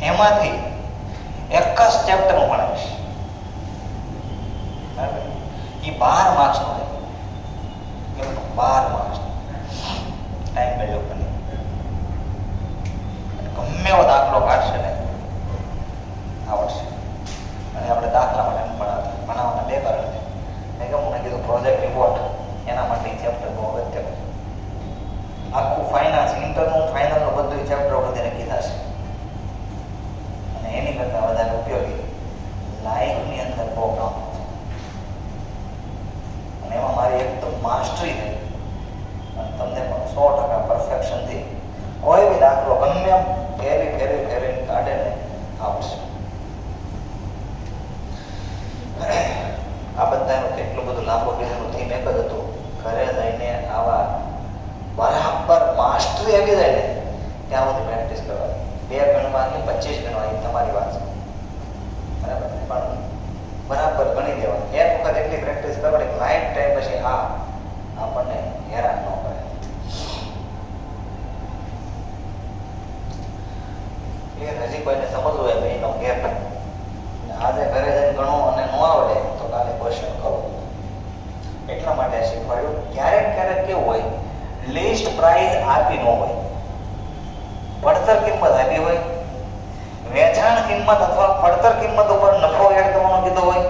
Speaker 1: એમાંથી એક જ ચેપ્ટરનું ભણાવીશ, બરાબર? એ 12 માર્ક્સનો છે. કેટલું? 12 માર્ક્સ. ટાઈમ મેળવ્યો બની ગમે એવો દાખલો કાઢશે ને આવડશે. અને આપણે દાખલા માટે ભણાવવાના 2 કારણ છે. મેં કહ્યું મને કીધું પ્રોજેક્ટ રિપોર્ટ એના માટે ચેપ્ટર બહુ અગત્ય છે. આખું ફાઇનાન્સ, ઇન્ટરનું ફાઇનલનું બધું ચેપ્ટર બધી નક્કી થશે. અને એની કરતાં વધારે ઉપયોગી લાઈફની અંદર બહુ કામ છે. અને એમાં મારી એકદમ માસ્ટરી થઈ અને તમને પણ 100% પરફેક્શનથી કોઈ બી દાખલો ગમે એમ ફેરવીને કાઢે ને આવશે. આ બધાનું કેટલું બધું લાંબુ કીધેલું થીમ એક જ હતું. ઘરે જઈને આવા બરાબર માસ્ટરી આવી જાય ને ત્યાં સુધી પ્રેક્ટિસ કરવાની. 2 ગણવાની 25 ગણવાની તમારી વાત છે, બરાબર? પણ બરાબર ગણી દેવાની. એક વખત એટલી પ્રેક્ટિસ કરવાની લાઈફ ટાઈમ પછી આ આપણને હેરાન ન કરે. એ હજી કોઈને સમજવું હોય એનો ગેપ. આજે ઘરે જઈને ગણો અને ન આવડે તો કાલે ક્વેશ્ચન કરો. એટલા માટે શીખવાડ્યું. ક્યારેક કેવું હોય, લિસ્ટ પ્રાઇસ આપી ન હોય, પડતર કિંમત આપી હોય, વેચાણ કિંમત અથવા પડતર કિંમત ઉપર નફો એડ કરવાનો કીધો હોય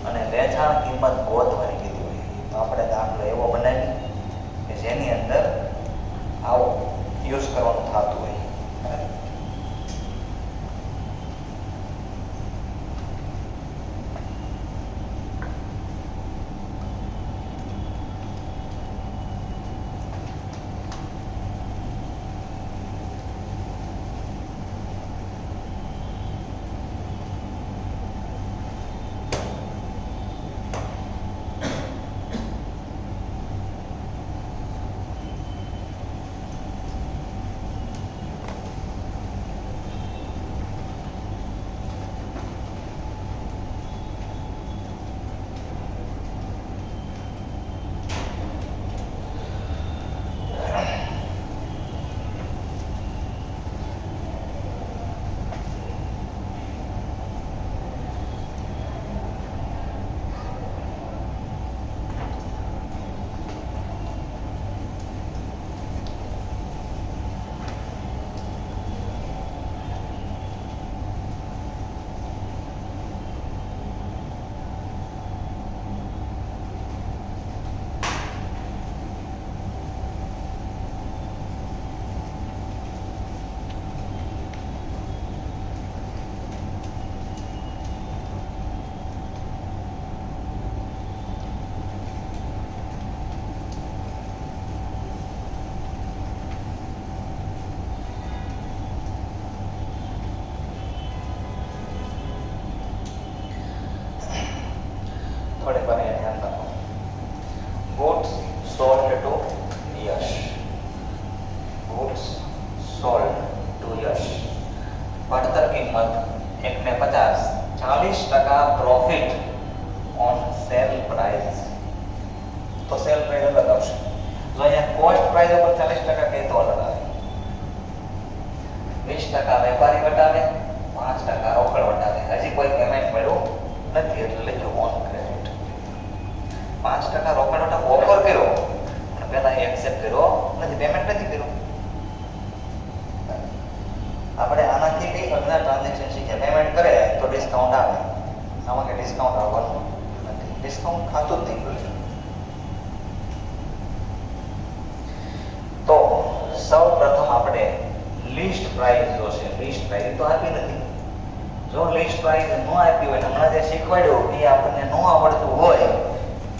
Speaker 1: અને વેચાણ કિંમત ગોતવાની કીધી હોય. તો આપણે દાખલો એવો જેની અંદર આવો યુઝ કરવાનું થતું હોય. બરાબર? થોડીક વાર અહીંયા ધ્યાન રાખો. Goods sold to Yash. Goods sold to Yash. પડતર કિંમત 1 ને 50, 40% પ્રોફિટ ઓન સેલ પ્રાઇસ. તો સેલ પ્રાઇસ અલગ આવશે. જો અહીંયા કોસ્ટ પ્રાઇસ ઉપર 40% કહે તો અલગ આવે. 20% વેપારી વટાવે, 5% રોકડ વટાવે. હજી કોઈ પેમેન્ટ મળ્યું નથી એટલે લેજો ઓન ક્રેડિટ. 5% રોકડ વટાવ ઓફર કર્યો પણ પહેલા એક્સેપ્ટ કર્યો નથી, પેમેન્ટ નથી કર્યું. આપણે આનાથી કઈ અડધા ટ્રાન્ઝેક્શન શીખ્યા. પેમેન્ટ કરે તો ડિસ્કાઉન્ટ આવે, આમાં કે ડિસ્કાઉન્ટ આવવાનું નથી. ડિસ્કાઉન્ટ ખાતું જ નહીં કર્યું. તો સૌ પ્રથમ આપણે લિસ્ટ પ્રાઇસ જોશે. લિસ્ટ પ્રાઇસ તો આપી નથી. જો લિસ્ટ પ્રાઇસ ન આપી હોય, હમણાં જે શીખવાડ્યું એ આપણને ન આવડતું હોય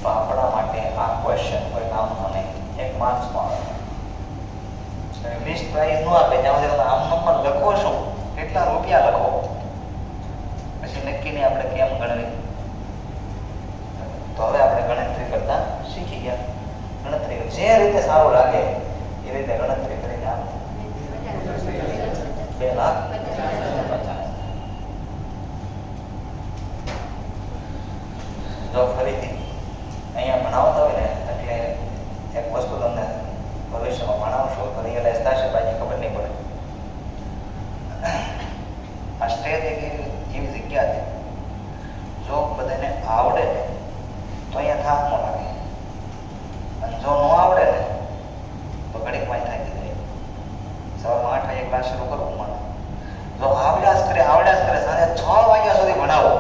Speaker 1: તો આપણા માટે આ ક્વેશ્ચન કોઈ કામનો નહીં, 1 માર્ક્સમાં આવે. લિસ્ટ પ્રાઇસ ન આપે ત્યાં સુધી તમે આમ નંબર લખો છો, કેટલા રૂપિયા લખો, પછી નક્કી નહીં આપણે કેમ ગણવી. તો હવે આપણે ગણતરી કરતા શીખી ગયા. ગણતરી જે રીતે સારું લાગે એ રીતે ગણતરી કરીને આપ 2,50,000. જો ફરીથી અહીંયા ભણાવતા હોય ને એટલે એક વસ્તુ તમને ભવિષ્યમાં ભણાવશો તો રિયલાઇઝ થશે, બાકી ખબર નહીં પડે. આ સ્ટેજ એક એવી જગ્યા છે જો બધાને આવડે ને તો અહીંયા થાક ન લાગે, અને જો ન આવડે ને તો ઘડીકમાં થાકી જાય. સવારમાં 8 વાગે ક્લાસ શરૂ કરવું મને, જો આવડ્યા જ કરે સાંજે 6 વાગ્યા સુધી ભણાવો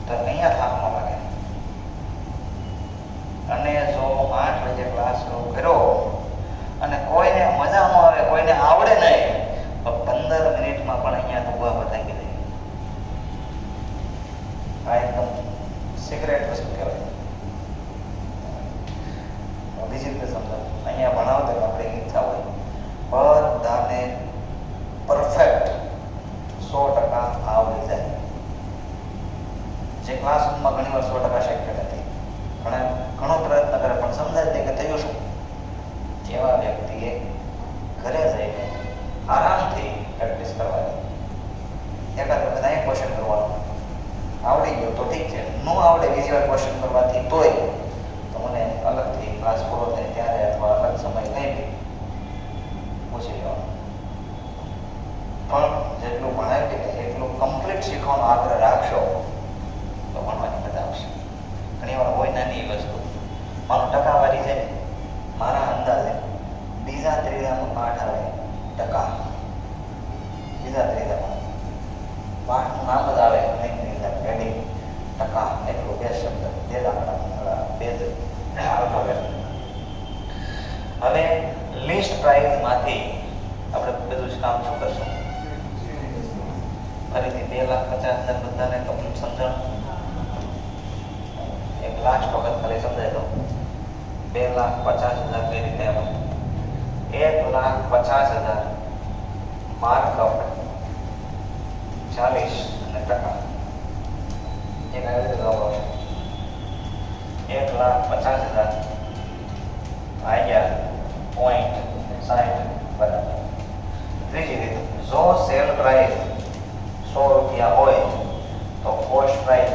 Speaker 1: તો અહીંયા થાક ન લાગે. અને જો 8 વાગે ક્લાસ શરૂ કર્યો અને કોઈને મજા ન આવે, કોઈને આવડે નહીં તો 15 મિનિટમાં પણ અહીંયા ઉભા થાકી જાય. આ એકદમ સિક્રેટ વસ્તુ કહેવાય. બીજી રીતે સમજાવું, અહીંયા ભણાવતા આપણે ઈચ્છા હોય બધાને પરફેક્ટ 100% આવડી જાય. જે ક્લાસરૂમમાં ઘણી વાર 100% શક્ય નથી, ઘણો પ્રયત્ન કરે પણ સમજાય નહીં કે થયું શું. જેવા વ્યક્તિએ ઘરે જઈને આરામથી પ્રેક્ટિસ કરવાની, એકાદ વખત અહીં ક્વેશ્ચન કરવાનું, આવડી ગયો તો ઠીક છે, ન આવડે બીજી વાર ક્વેશ્ચન કરવાથી તોય તો મને અલગથી ક્લાસ પૂરો થાય ત્યારે અથવા અલગ સમય લઈને પૂછી લેવાનું. પણ જેટલું ભણાવી ને એટલું કમ્પ્લીટ શીખવાનો આગ્રહ રાખશો તો ભણવાની મજા આવશે. ઘણી વાર હોય નાની વસ્તુ, મારું ટકાવારી છે, મારા અંદાજે બીજા ત્રીજામાં પાઠ આવે ટકા, બીજા ત્રીજામાં પાઠનું નામ જ આવે પેડિંગ ટકા, એટલું બે શબ્દ, બે દાખલા, બે આલ્ફાબેટ. લિસ્ટ પ્રાઇસમાંથી આપણે બધું જ કામ શું કરશું? ફરીથી 2,50,000 બધાને કમ્પ્લીટ સમજણ? એક લાસ્ટ વખત ખાલી સમજાય તો 2,50,000 કઈ રીતે આવે? 1,50,000 માર્કઅપ 40 અને ટકા એક આવી રીતે જવાબ આવશે 1,50,000 ભાગ્યા 0.60 બરાબર. ત્રીજી રીત, જો સેલ પ્રાઇસ 100 રૂપિયા હોય તો કોસ્ટ પ્રાઇસ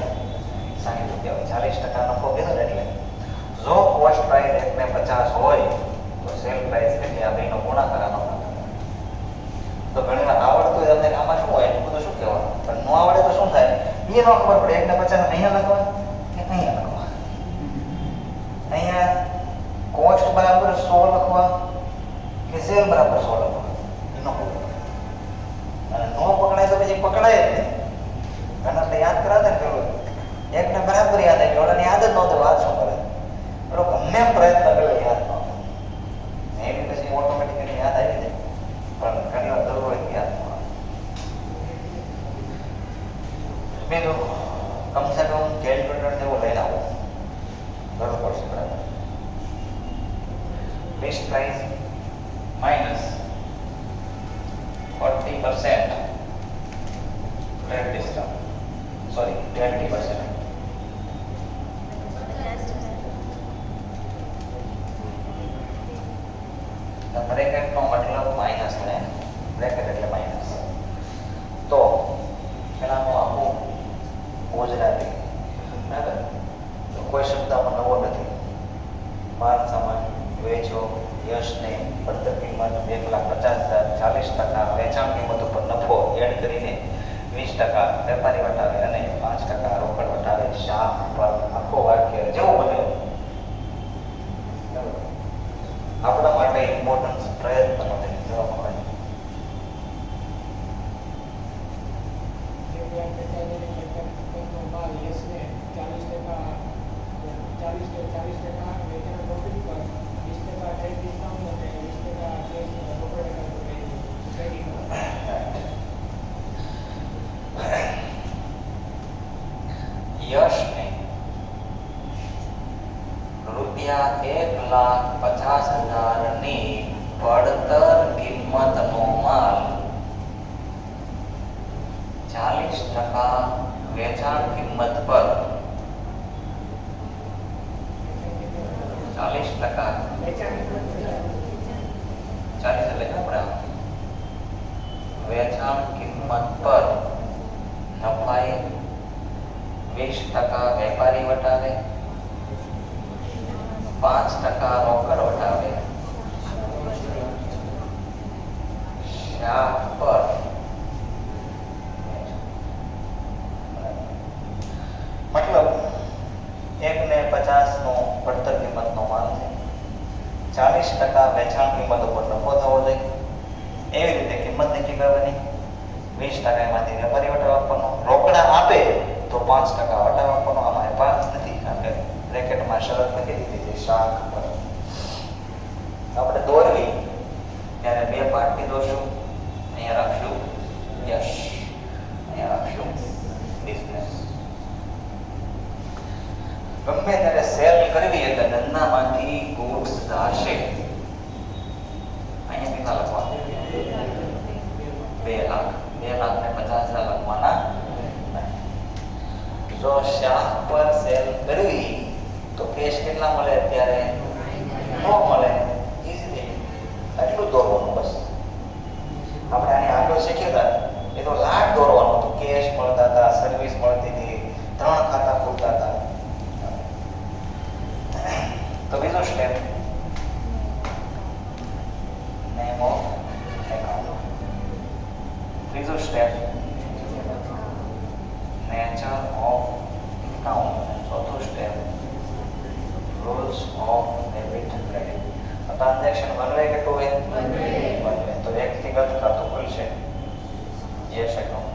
Speaker 1: 60 રૂપિયા હોય. 40% નફો કીધો ને એટલે જો કોસ્ટ પ્રાઇસ 1,50 હોય તો સેલ પ્રાઇસ કેટલી? આ બેનો ગુણાકાર આનો. તો ઘણી વાર આવડતું હોય તમને આમાં શું હોય એટલું બધું શું કહેવાનું, પણ ન આવડે તો શું થાય? એ ન ખબર પડે 1,50 અહીંયા લખવા કે અહીંયા લખવા. અહીંયા કોસ્ટ બરાબર 100 લખવા કે સેલ બરાબર 100 લખવા એ ન ખબર. અને નો પકડાય તો પછી પકડાય જ નહીં. ઘણા તો યાદ કરાવે ને પેલું એકને બરાબર યાદ આવી ઓલાને યાદ જ નહોતું. વાત શું કરે પેલો ગમે એમ પ્રયત્ન કર્યો યાદ નહોતો. એની પછી ઓટોમેટિકલી યાદ આવી જાય, પણ ઘણી વાર જરૂર હોય યાદ ન આવે. બીજું કમસે કમ કેલ્ક્યુલેટર જેવું લઈને આવો, જરૂર પડશે બરાબર. List price minus 40% flat discount, sorry 20%. બ્રેકેટનો મતલબ માઇનસ ને, બ્રેકેટ એટલે માઇનસ. તો પેલાનું આખું ગુજરાતી બરાબર. તો કોઈ શબ્દ આમાં નવો નથી. માલ સામાન વેચો, યશને પડતર કિંમત 1,50,000, 40% વેચાણ કિંમત ઉપર નફો એડ કરીને 20% વેપારી વટાવે અને 5% રોકડ વટાવે. શાક પર આખો વાક્ય જેવું બને આપણા માટે ઇમ્પોર્ટન્સ પ્રયત્ન માટે જવાબ મળે. યશને ₹1,50,000 ની પડતર કિંમતનો માલ 40% વેચાણ કિંમત પર 40% 40 એટલે આપણે વેચાણ કિંમત પર નફાએ 20% વેપારી વટાવે, 5% રોકડ વટાવે. શાક પર મતલબ 1,50 નો પડતર કિંમતનો માલ છે, 40% વેચાણ કિંમત ઉપર નફો થવો જોઈએ. એવી રીતે કિંમત નક્કી કરવાની, 20% એમાંથી વેપારી વટાવ આપવાનો, રોકડા આપે તો 5% વટાવ આપવાનો. આમાં 5 નથી, આપણે બ્રેકેટમાં શરત લખી દીધી છે શાક પર. આપણે દોરવી ત્યારે 2 પાર્ટી દોરશું. અહીંયા રાખશું યશ, અહીંયા રાખશું બિઝનેસ. ગમે ત્યારે સેલ કરવી એટલે ધંધામાંથી ગુડ્સ જશે. અહીંયા કેટલા લખવા? 2 લાખ. 2,50,000 લખવાના. જો શાક પર સેલ કરવી તો કેશ કેટલા મળે? અત્યારે ન મળે. ઈઝી એટલું દોરવાનું બસ. આપણે આની આગળ શીખ્યા હતા એ તો લાખ દોરવાનું હતું. કેશ મળતા હતા, સર્વિસ મળતી હતી, 3 ખાતા ખુલતા હતા. તો બીજો સ્ટેપ નેમ ઓફ એકાઉન્ટ. ત્રીજો સ્ટેપ નેચર ઓફ એકાઉન્ટ. ચોથું step rules of debit credit. Transaction one way કે ટુ વે? One way. તો વ્યક્તિગત ખાતું ખુલશે યશ એકાઉન્ટ.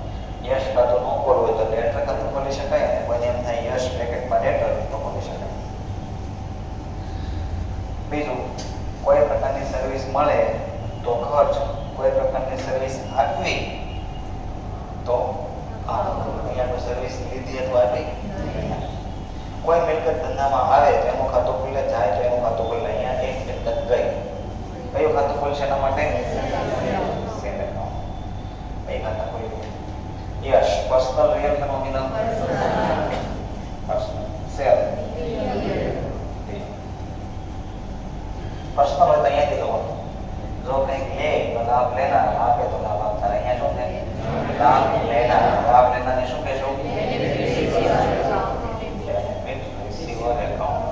Speaker 1: યશ ખાતું ન ખોલવું હોય તો ડેટર ખાતું ખોલી શકાય. અને કોઈ એમ થાય યશ બ્રેકેટમાં ડેટર તો ખોલી શકાય. બીજું કોઈ પ્રકારની સર્વિસ મળે મળે તો ખર્ચ, કોઈ પ્રકારની સર્વિસ આપવી તો અહીંયા તો સર્વિસ લીધી અથવા આપી. કોઈ મિલકત ધંધામાં આવે તો એનું ખાતું ખુલે, જાય તો એનું ખાતું ખુલે. અહીંયા એક મિલકત ગઈ, કયું ખાતું ખુલશે એના માટે? Cell account. કઈ ખાતા ખુલી? યસ. પર્સનલ, રિયલ કે નોમિનલ? પર્સનલ. સેલ પર્સનલ હોય તો અહીંયાથી લેવાનું. જો કંઈક લે તો લાભ લેનાર, આપે તો લાભ આપનાર. અહીંયા શું છે? લાભ લેનાર. લાભ લેનારને શું કહેશું? Receiver account.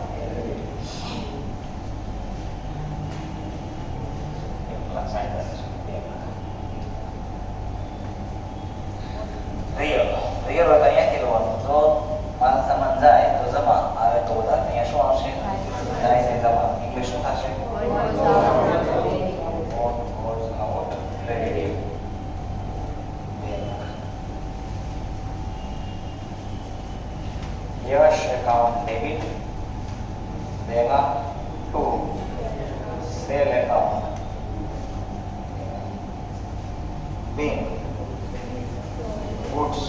Speaker 1: રિયલ. રિયલ હોય તો અહીંયાથી લેવાનું. જો માલ સામાન જાય તો જમા, આવે તો ઉધાર. અહીંયા શું આવશે? જાય છે જમા. ઇંગ્લિશ શું થશે? यश अकाउंट डेबिट देगा to sale account being goods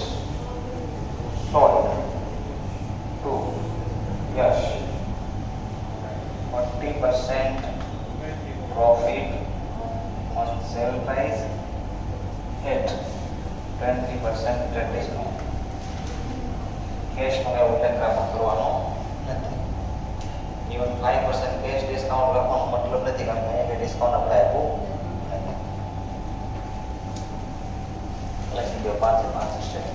Speaker 1: sold to Yash 40% profit on sale price at 20% discount. Cash નો ઉલ્લેખ કરવાનો નથી. ઇવન 5% કેશ ડિસ્કાઉન્ટ લખવાનો મતલબ નથી, કારણ કે અહીંયા ડિસ્કાઉન્ટ આપણે આપ્યું નથી. લખી દો 5 સ્ટેપ.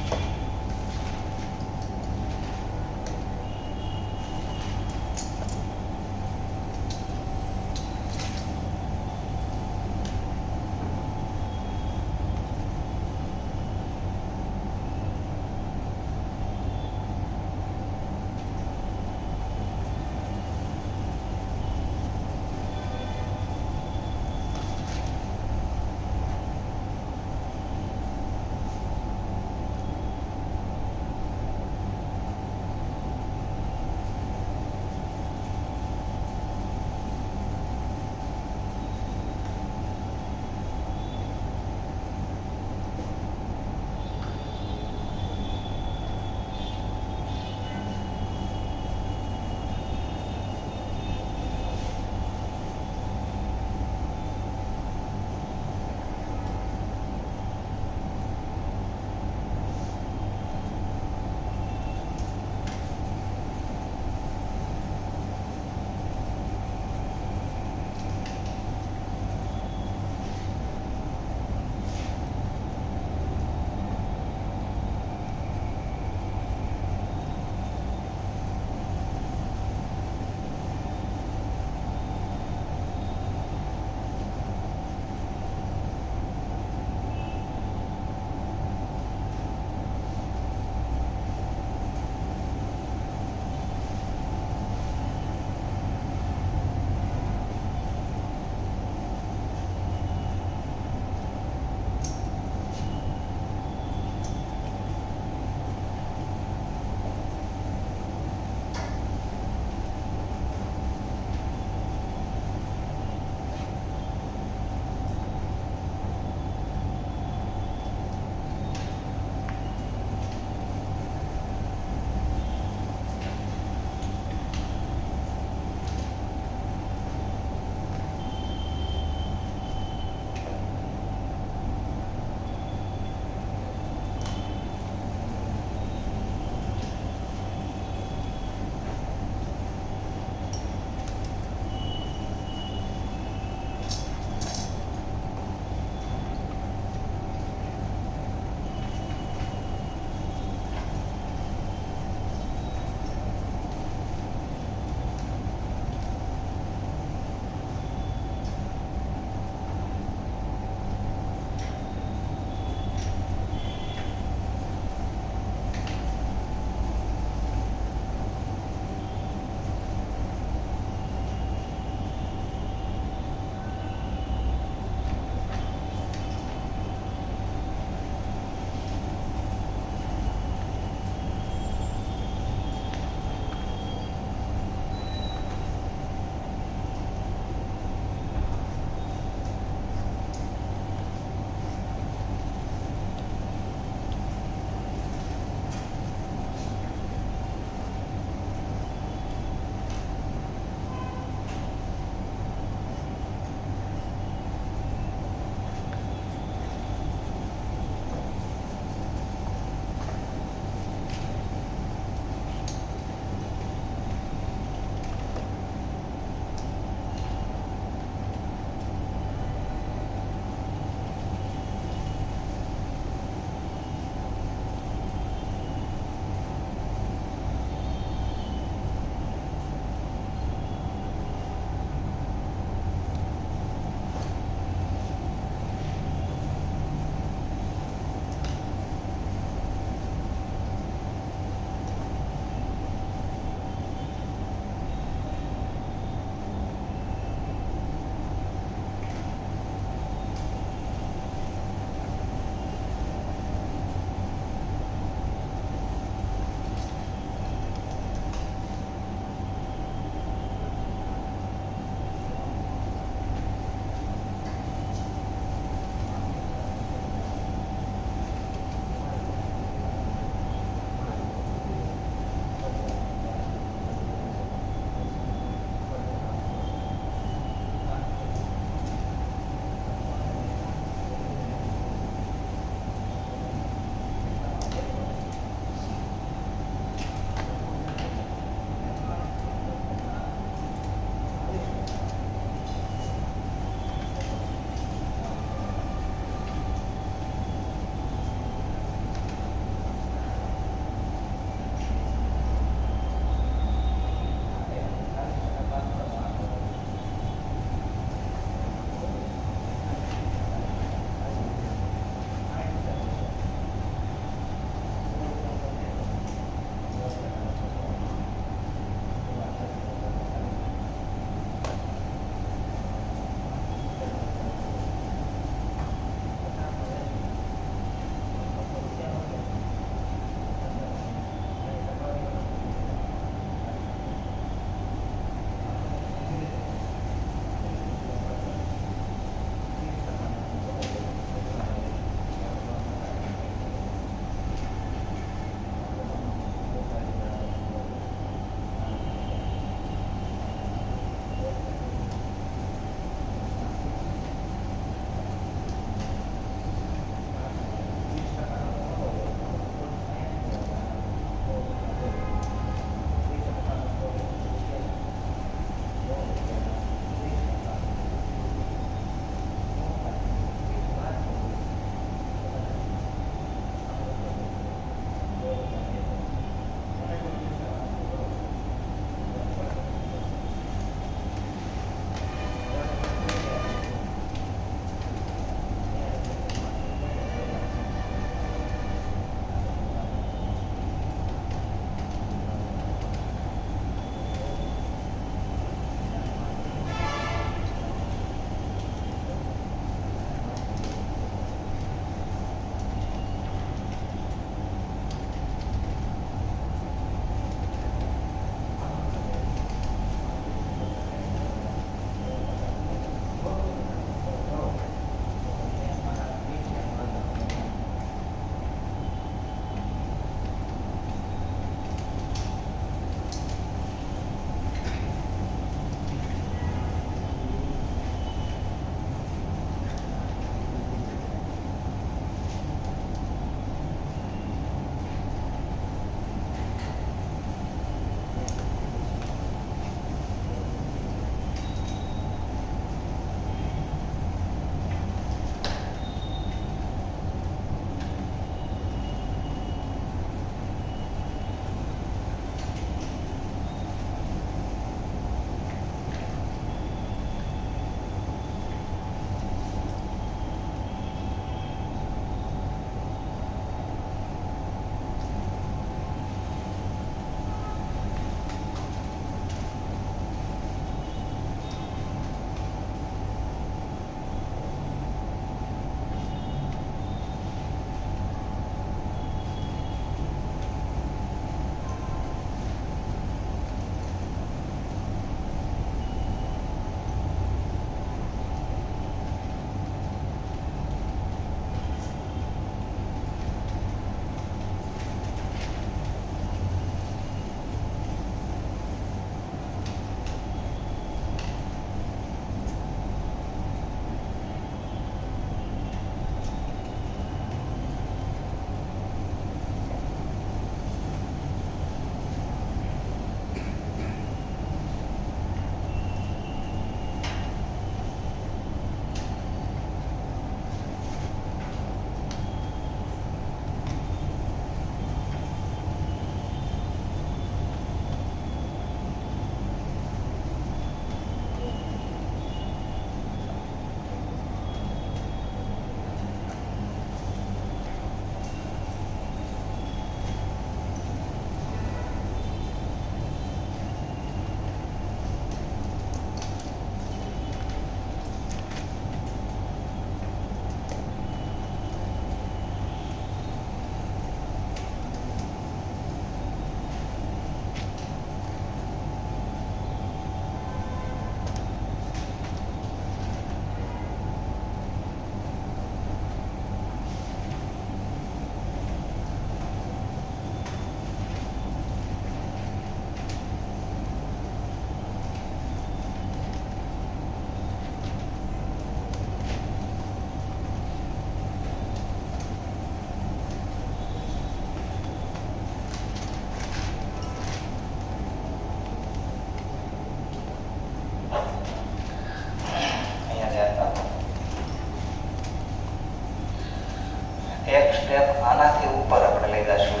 Speaker 1: આનાથી ઉપર આપણે લઈ જશું.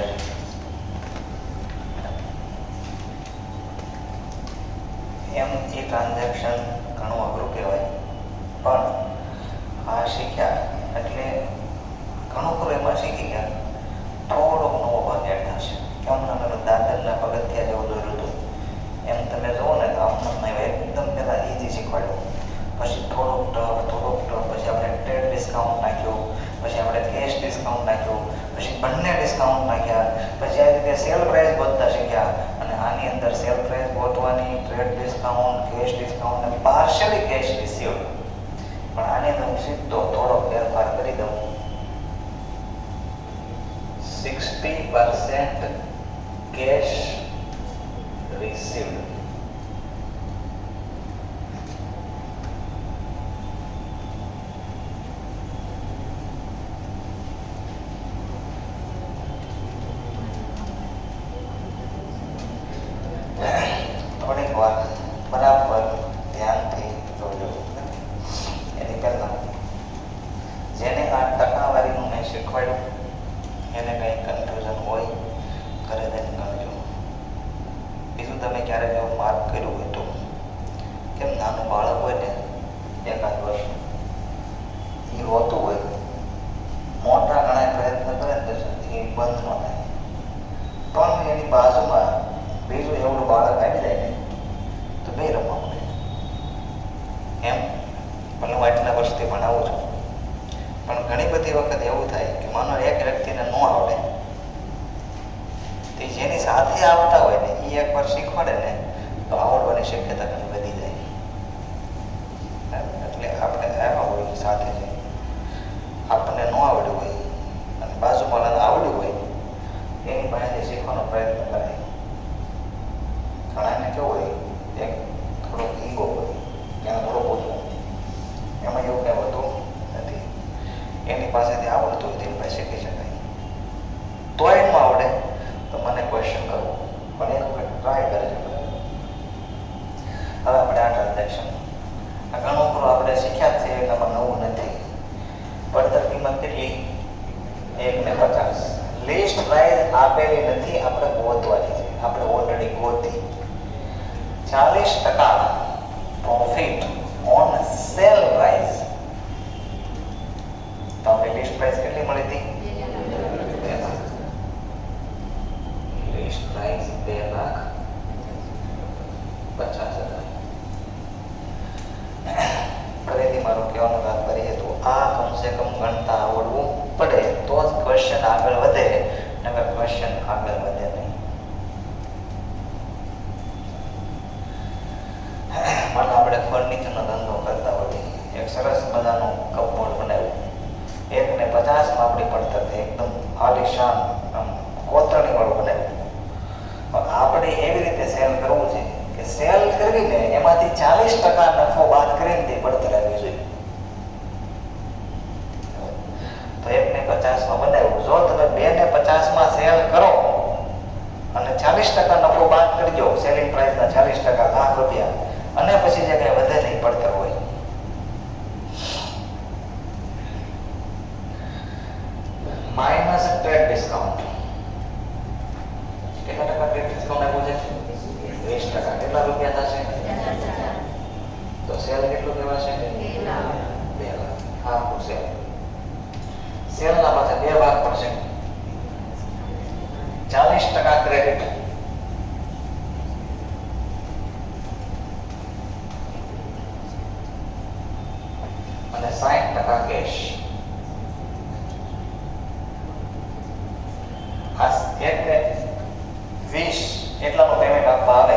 Speaker 1: એમ એ ટ્રાન્ઝેક્શન ઘણું અઘરું કહેવાય, પણ આ શીખ્યા એટલે ઘણું ખરું એમાં શીખી ગયા. થોડોક નવો ભાગ એડ થશે. કેમ ના દાદરના પગથિયા જેવું દોર્યું હતું એમ તમે જુઓ ને તો આમ એકદમ પહેલાં ઇઝી શીખવાડ્યું, પછી થોડોક ટફ, પછી આપણે ટ્રેડ ડિસ્કાઉન્ટ નાખ્યું, પછી આપણે કેશ ડિસ્કાઉન્ટ નાખ્યું, પછી બંને ડિસ્કાઉન્ટ નાખ્યા, પછી આ રીતે સેલ પ્રાઇસ ગોતતા શીખ્યા. અને આની અંદર સેલ પ્રાઇસ ગોતવાની, ટ્રેડ ડિસ્કાઉન્ટ, કેશ ડિસ્કાઉન્ટ અને પાર્શિયલી કેશ રિસીવ્ડ. પણ આની અંદર હું સીધો થોડોક ફેરફાર કરી દઉં. 60% કેશ રિસીવ્ડ. થોડીક વાર બરાબર ધ્યાનથી જોજો. એની પહેલા જેને આ ટકાવારીનું મેં શીખવાડ્યું એને કંઈ કન્ફ્યુઝન હોય ઘરે જઈને કરજો. બીજું તમે ક્યારેક એવું માર્ક કર્યું હોય તો કેમ નાનું બાળક હોય ને 1-8 વર્ષ એ રોતું હોય, મોટા ઘણા પ્રયત્ન કરે ને એ બંધ ન થાય, પણ એની બાજુમાં બીજું એવડું બાળક આવી જાય ને તો બે રમવા મળે. એમ ભલે હું આટલા વર્ષથી ભણાવું છું, પણ ઘણી બધી વખત એવું થાય કે માનો એક વ્યક્તિને ન આવડે તે જેની સાથે આવતા હોય ને એ એકવાર શીખવાડે ને તો આવડવાની શક્યતા ઘણી વધી જાય. એટલે આપણે આવ્યા હોય સાથે છે, આપણને ન આવડ્યું હોય અને બાજુવાળાને આવડ્યું હોય એની પાસેથી શીખવાનો પ્રયત્ન કરાય. ઘણાને કેવું હોય એક થોડોક ઈગો હોય કે થોડો પૂછવું, એમાં એવું કંઈ હોતું નથી. એની પાસેથી આવડતું હોય તેની પાસે શીખી શકાય. તોય ન આવડે તો મને ક્વેશ્ચન કરવું, પણ એક વખત ટ્રાય કરજો. હવે આપણે આ ટ્રાન્ઝેક્શન ઘણું ખરું આપણે શીખ્યા છે, એમાં નવું નથી. પડતર કિંમત કેટલી? 1:50. લિસ્ટ પ્રાઇસ આપેલી નથી, આપણે ગોતવાની છે. આપણે ઓલરેડી ગોતી. 40% પ્રોફિટ ઓન સેલ પ્રાઇસ. તો આપણે લિસ્ટ પ્રાઇસ કેટલી મળી હતી? 2 લાખ. List price 2,50,000. ફરીથી મારું કહેવાનું તાત્પર્ય હતું આ કમસે કમ ગણતા આવડવું પડે તો જ ક્વેશ્ચન આગળ વધે, નકર ક્વેશ્ચન આગળ વધે નહીં. માનો આપણે ફર્નિચરનો ધંધો કરતા હોઈએ, એક સરસ મજાનું કપબોર્ડ બનાવ્યું, 1:50 આપણી પડતર થઈ, એકદમ આલિશાન કોતરણી વાળું બનાવ્યું. પણ આપણે એવી રીતે સેલ કરવું છે કે સેલ કરીને એમાંથી 40% નફો બાદ કરીને તે પડતર આવી જોઈએ. તો 1:50 બનાવ્યું, જો તમે 2:50 સેલ કરો અને 40% નફો બાદ કરજો, સેલિંગ પ્રાઇસના 40% લાખ રૂપિયા, અને પછી જે કઈ વધે નહીં પડતર હોય, માઇનસ ટ્રેડ ડિસ્કાઉન્ટ. કેટલા ટકા ટ્રેડ ડિસ્કાઉન્ટ આપ્યું છે? 20%. કેટલા રૂપિયા થશે? તો સેલ કેટલું કહેવાશે? 2 લાખ. હા, સેલ સેલના પાસે 2 ભાગ પડશે. 40% ક્રેડિટ અને 60% કેશ. આ 1:20 એટલાનું પેમેન્ટ આપવા આવે,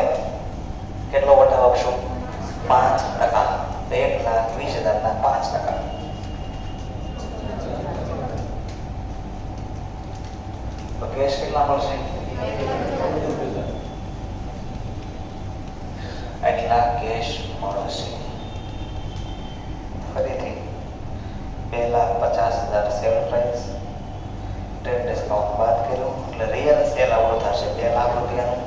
Speaker 1: કેટલો વટાવ આપશું? 5%. 1,20,000 ના 5%. તો કેશ કેટલા મળશે? 8 લાખ કેશ મળશે. ફરીથી 2,50,000 સેલ પ્રાઇસ, ટ્રેડ ડિસ્કાઉન્ટ બાદ કર્યું એટલે રિયલ સેલ આવડો થશે 2 લાખ રૂપિયાનું.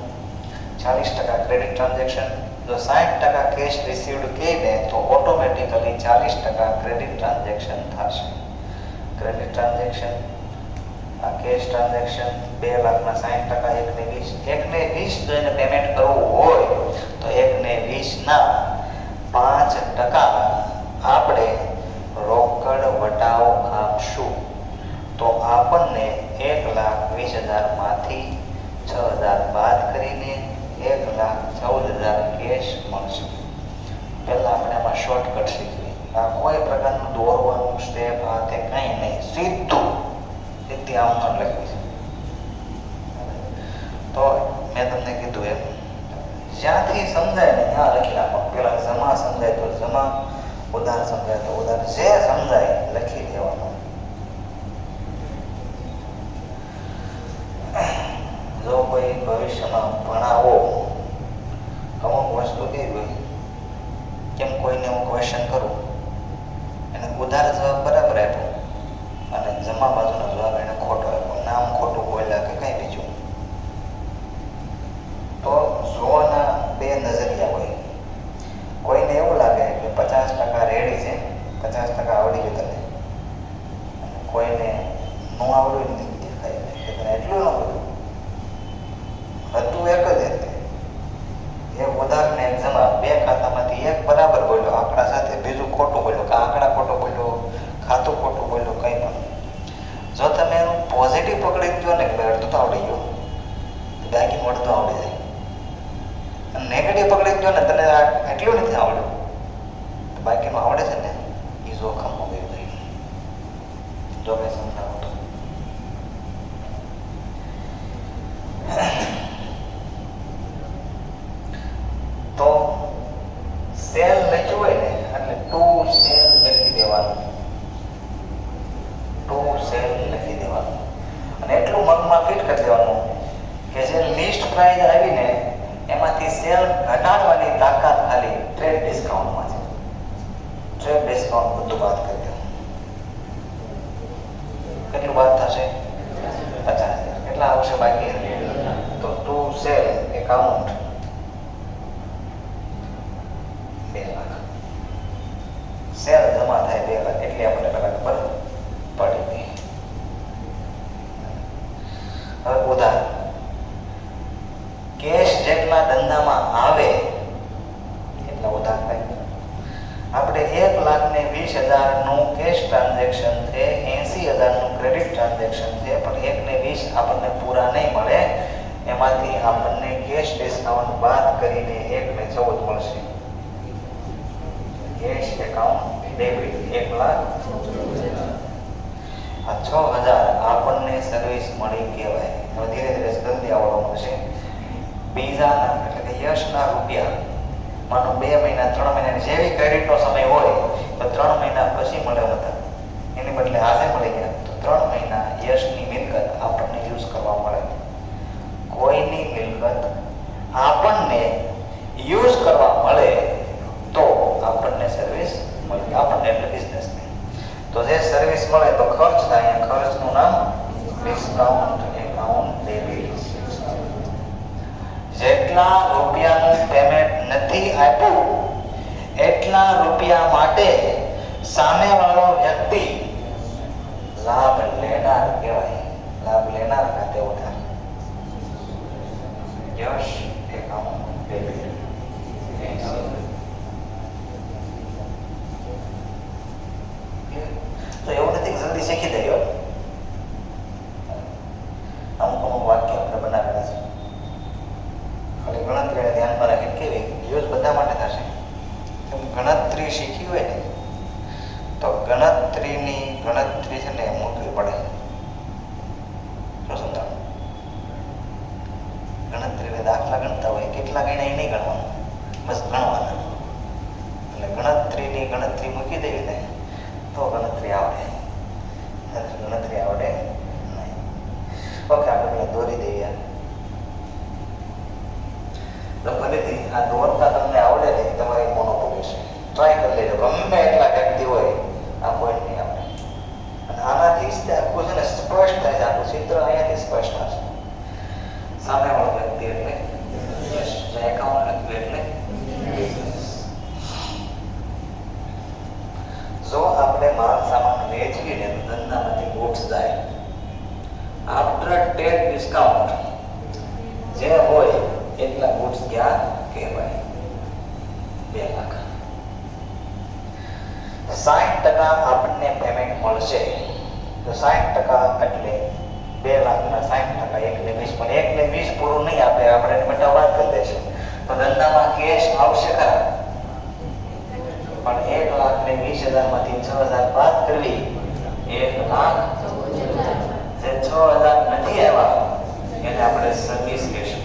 Speaker 1: 40% ક્રેડિટ ટ્રાન્ઝેક્શન. જો 60% કેશ રિસીવ્ડ કહીને તો ઓટોમેટિકલી 40% ક્રેડિટ ટ્રાન્ઝેક્શન થશે. ક્રેડિટ ટ્રાન્ઝેક્શન આ કેશ ટ્રાન્ઝેક્શન 2,60,000 1 ને 20 જો એને પેમેન્ટ કરવું હોય તો 1 ને 20 ના 5% આપણે રોકડ વટાવ આપશું તો આપણને 1,20,000 માંથી 6,000 બાદ કરીને 1,14,000 કેશ મળશે. પહેલા આપણે આમાં શોર્ટકટ શીખવી. આ કોઈ પ્રકારનું દોરવાનું સ્ટેપ હાથે કંઈ નહીં, સીધી આમ લખવી છે. તો મેં તમને કીધું એમ જ્યાંથી સમજાય ને ત્યાં લખી નાખો. પેલા જમા સમજાય તો જમા, ઉધાર સમજાય તો ઉધાર, જે સમજાય લખી દેવાનું. જો કોઈ ભવિષ્યમાં ભણાવો અમુક વસ્તુ કેવી હોય, કેમ કોઈને હું ક્વેશ્ચન કરું એને ઉધાર જવાબ બરાબર આપ્યો અને જમા બાજુનો જવાબ એને ખોટો આપ્યો, નામ ખોટું બોલ્યા કે કંઈ બીજું, તો જોવાના બે નજરિયા હોય. કોઈને એવું લાગે કે 50% રેડી છે, 50% આવડી ગયું તને, કોઈને ન આવડ્યું નથી દેખાય કે તને એટલું ન બધું હતું. એક જ હતી, એક ઉધાર ને એક જમા, બે ખાતામાંથી એક બરાબર બોલ્યો આંકડા સાથે, બીજું ખોટું બોલ્યો કે આંકડા ખોટો બોલ્યો, ખાતું ખોટું બોલ્યો, કંઈ પણ. જો તમે એનું પોઝિટિવ પકડી ગયો ને કે અડધું તો આવડી ગયું, બાકી અડધું આવડી જાય. અને નેગેટિવ પકડી ગયો ને તને એટલું નથી આવડ્યું, બાકીનું આવડે છે ને, એ જોખમ હોવી જોઈએ. જો મેં સમજાવું તો સેલ લખ્યું હોય ને એટલે ટુ સેલ લખી દેવાનું, ટુ સેલ લખી દેવાનું. અને એટલું મગમાં ફિટ કરી દેવાનું કે જે લિસ્ટ પ્રાઇસ આવીને એમાંથી સેલ ઘટાડવાની તાકાત ખાલી ટ્રેડ ડિસ્કાઉન્ટમાં છે. ટ્રેડ ડિસ્કાઉન્ટ બધું બાદ કરી દેવું. કેટલું બાદ થશે? 50,000. કેટલા આવશે બાકી? તો to sale account 2 lakh. Sale જમા થાય 2 લાખ, એટલે આપણે પેલા ખબર પડી ગઈ. હવે ઉધાર કેશ જેટલા ધંધામાં આવે એટલા ઉધાર થાય. આપણે 1,20,000 નું કેશ ટ્રાન્ઝેક્શન છે, 80,000 નું ક્રેડિટ ટ્રાન્ઝેક્શન છે, પણ 1 ને 20 આપણને પૂરા નહીં મળે. એમાંથી આપણને કેશ ડિસ્કાઉન્ટ બાદ કરીને 1 ને 14 મળશે. Cash account debit 1,14,000. આ 6,000 આપણને સર્વિસ મળી કહેવાય. હવે ધીરે ધીરે જલ્દી આવડવા મળશે. બીજાના એટલે કે યશના રૂપિયા માનો 2 મહિના 3 મહિનાની જેવી ક્રેડિટનો સમય હોય તો 3 મહિના પછી મળે હતા, એની બદલે આજે મળી ગયા તો 3 મહિના યશની મિલકત આપણને યુઝ કરવા મળે. કોઈની મિલકત આપણને યુઝ કરવા મળે તો આપણને સર્વિસ મળે, આપણને એટલે બિઝનેસને. તો જે સર્વિસ મળે તો ખર્ચ થાય, ખર્ચનું નામ ડિસ્કાઉન્ટ એકાઉન્ટ ડેબિટ. જેટલા રૂપિયાનું પેમેન્ટ નથી આપ્યું એટલા રૂપિયા માટે સામેવાળો વ્યક્તિ લાભ લેનાર કહેવાય. લાભ લેનાર ખાતે ઉધાર. યશ એકાઉન્ટ ડેબિટ. તો એવું નથી જલ્દી શીખી દઈએ. અમુક અમુક વાક્ય આપણે બનાવેલા છે, ખાલી ગણતરીને ધ્યાનમાં રાખીને કેવી યુઝ બધા માટે થશે. ગણતરી શીખી હોય ને તો ગણતરીની ગણતરી છે ને મૂકવી પડે. શું સમજાવું? ગણતરીને દાખલા ગણતા હોય, કેટલા ગણ્યા એ નહીં ગણવાનું, બસ ગણવાના. એટલે ગણતરીની ગણતરી મૂકી દેવી ને તો ગણતરી આવડે, ગણતરી આવડે નહીં. ઓકે, આપણે દોરી દઈએ. તો ભલેથી આ દોરતા તમને આવડે નહીં, તમારે મોનોપોલી છે, ટ્રાય કરી લેજો. ગમે એટલા વ્યક્તિ હોય આ પોઈન્ટ નહીં આવડે. અને આનાથી જ તે આખું છે ને સ્પષ્ટ થાય છે, આખું ચિત્ર અહીંયાથી સ્પષ્ટ થશે. સામેવાળો વ્યક્તિ એટલે એકાઉન્ટ લખ્યું એટલે જો આપણે માલ સામાન વેચીને ધંધામાંથી ગુડ્સ જાય આફ્ટર ટેક ડિસ્કાઉન્ટ જે હોય એટલા ગુડ્સ ક્યાં કહેવાય? 2 લાખ. 60% આપણને પેમેન્ટ મળશે તો 60% એટલે 2 લાખના 60% 1 ને 20, પણ 1 ને 20 પૂરું નહીં આપે, આપણે એને મોટા વાત કરી દઈશું તો ધંધામાં કેશ આવશે ખરા, પણ 1,20,000 માંથી 6,000 બાદ કરવી, 1,00,000 જે 6,000 નથી આવ્યા એને આપણે સર્વિસ કહેશું.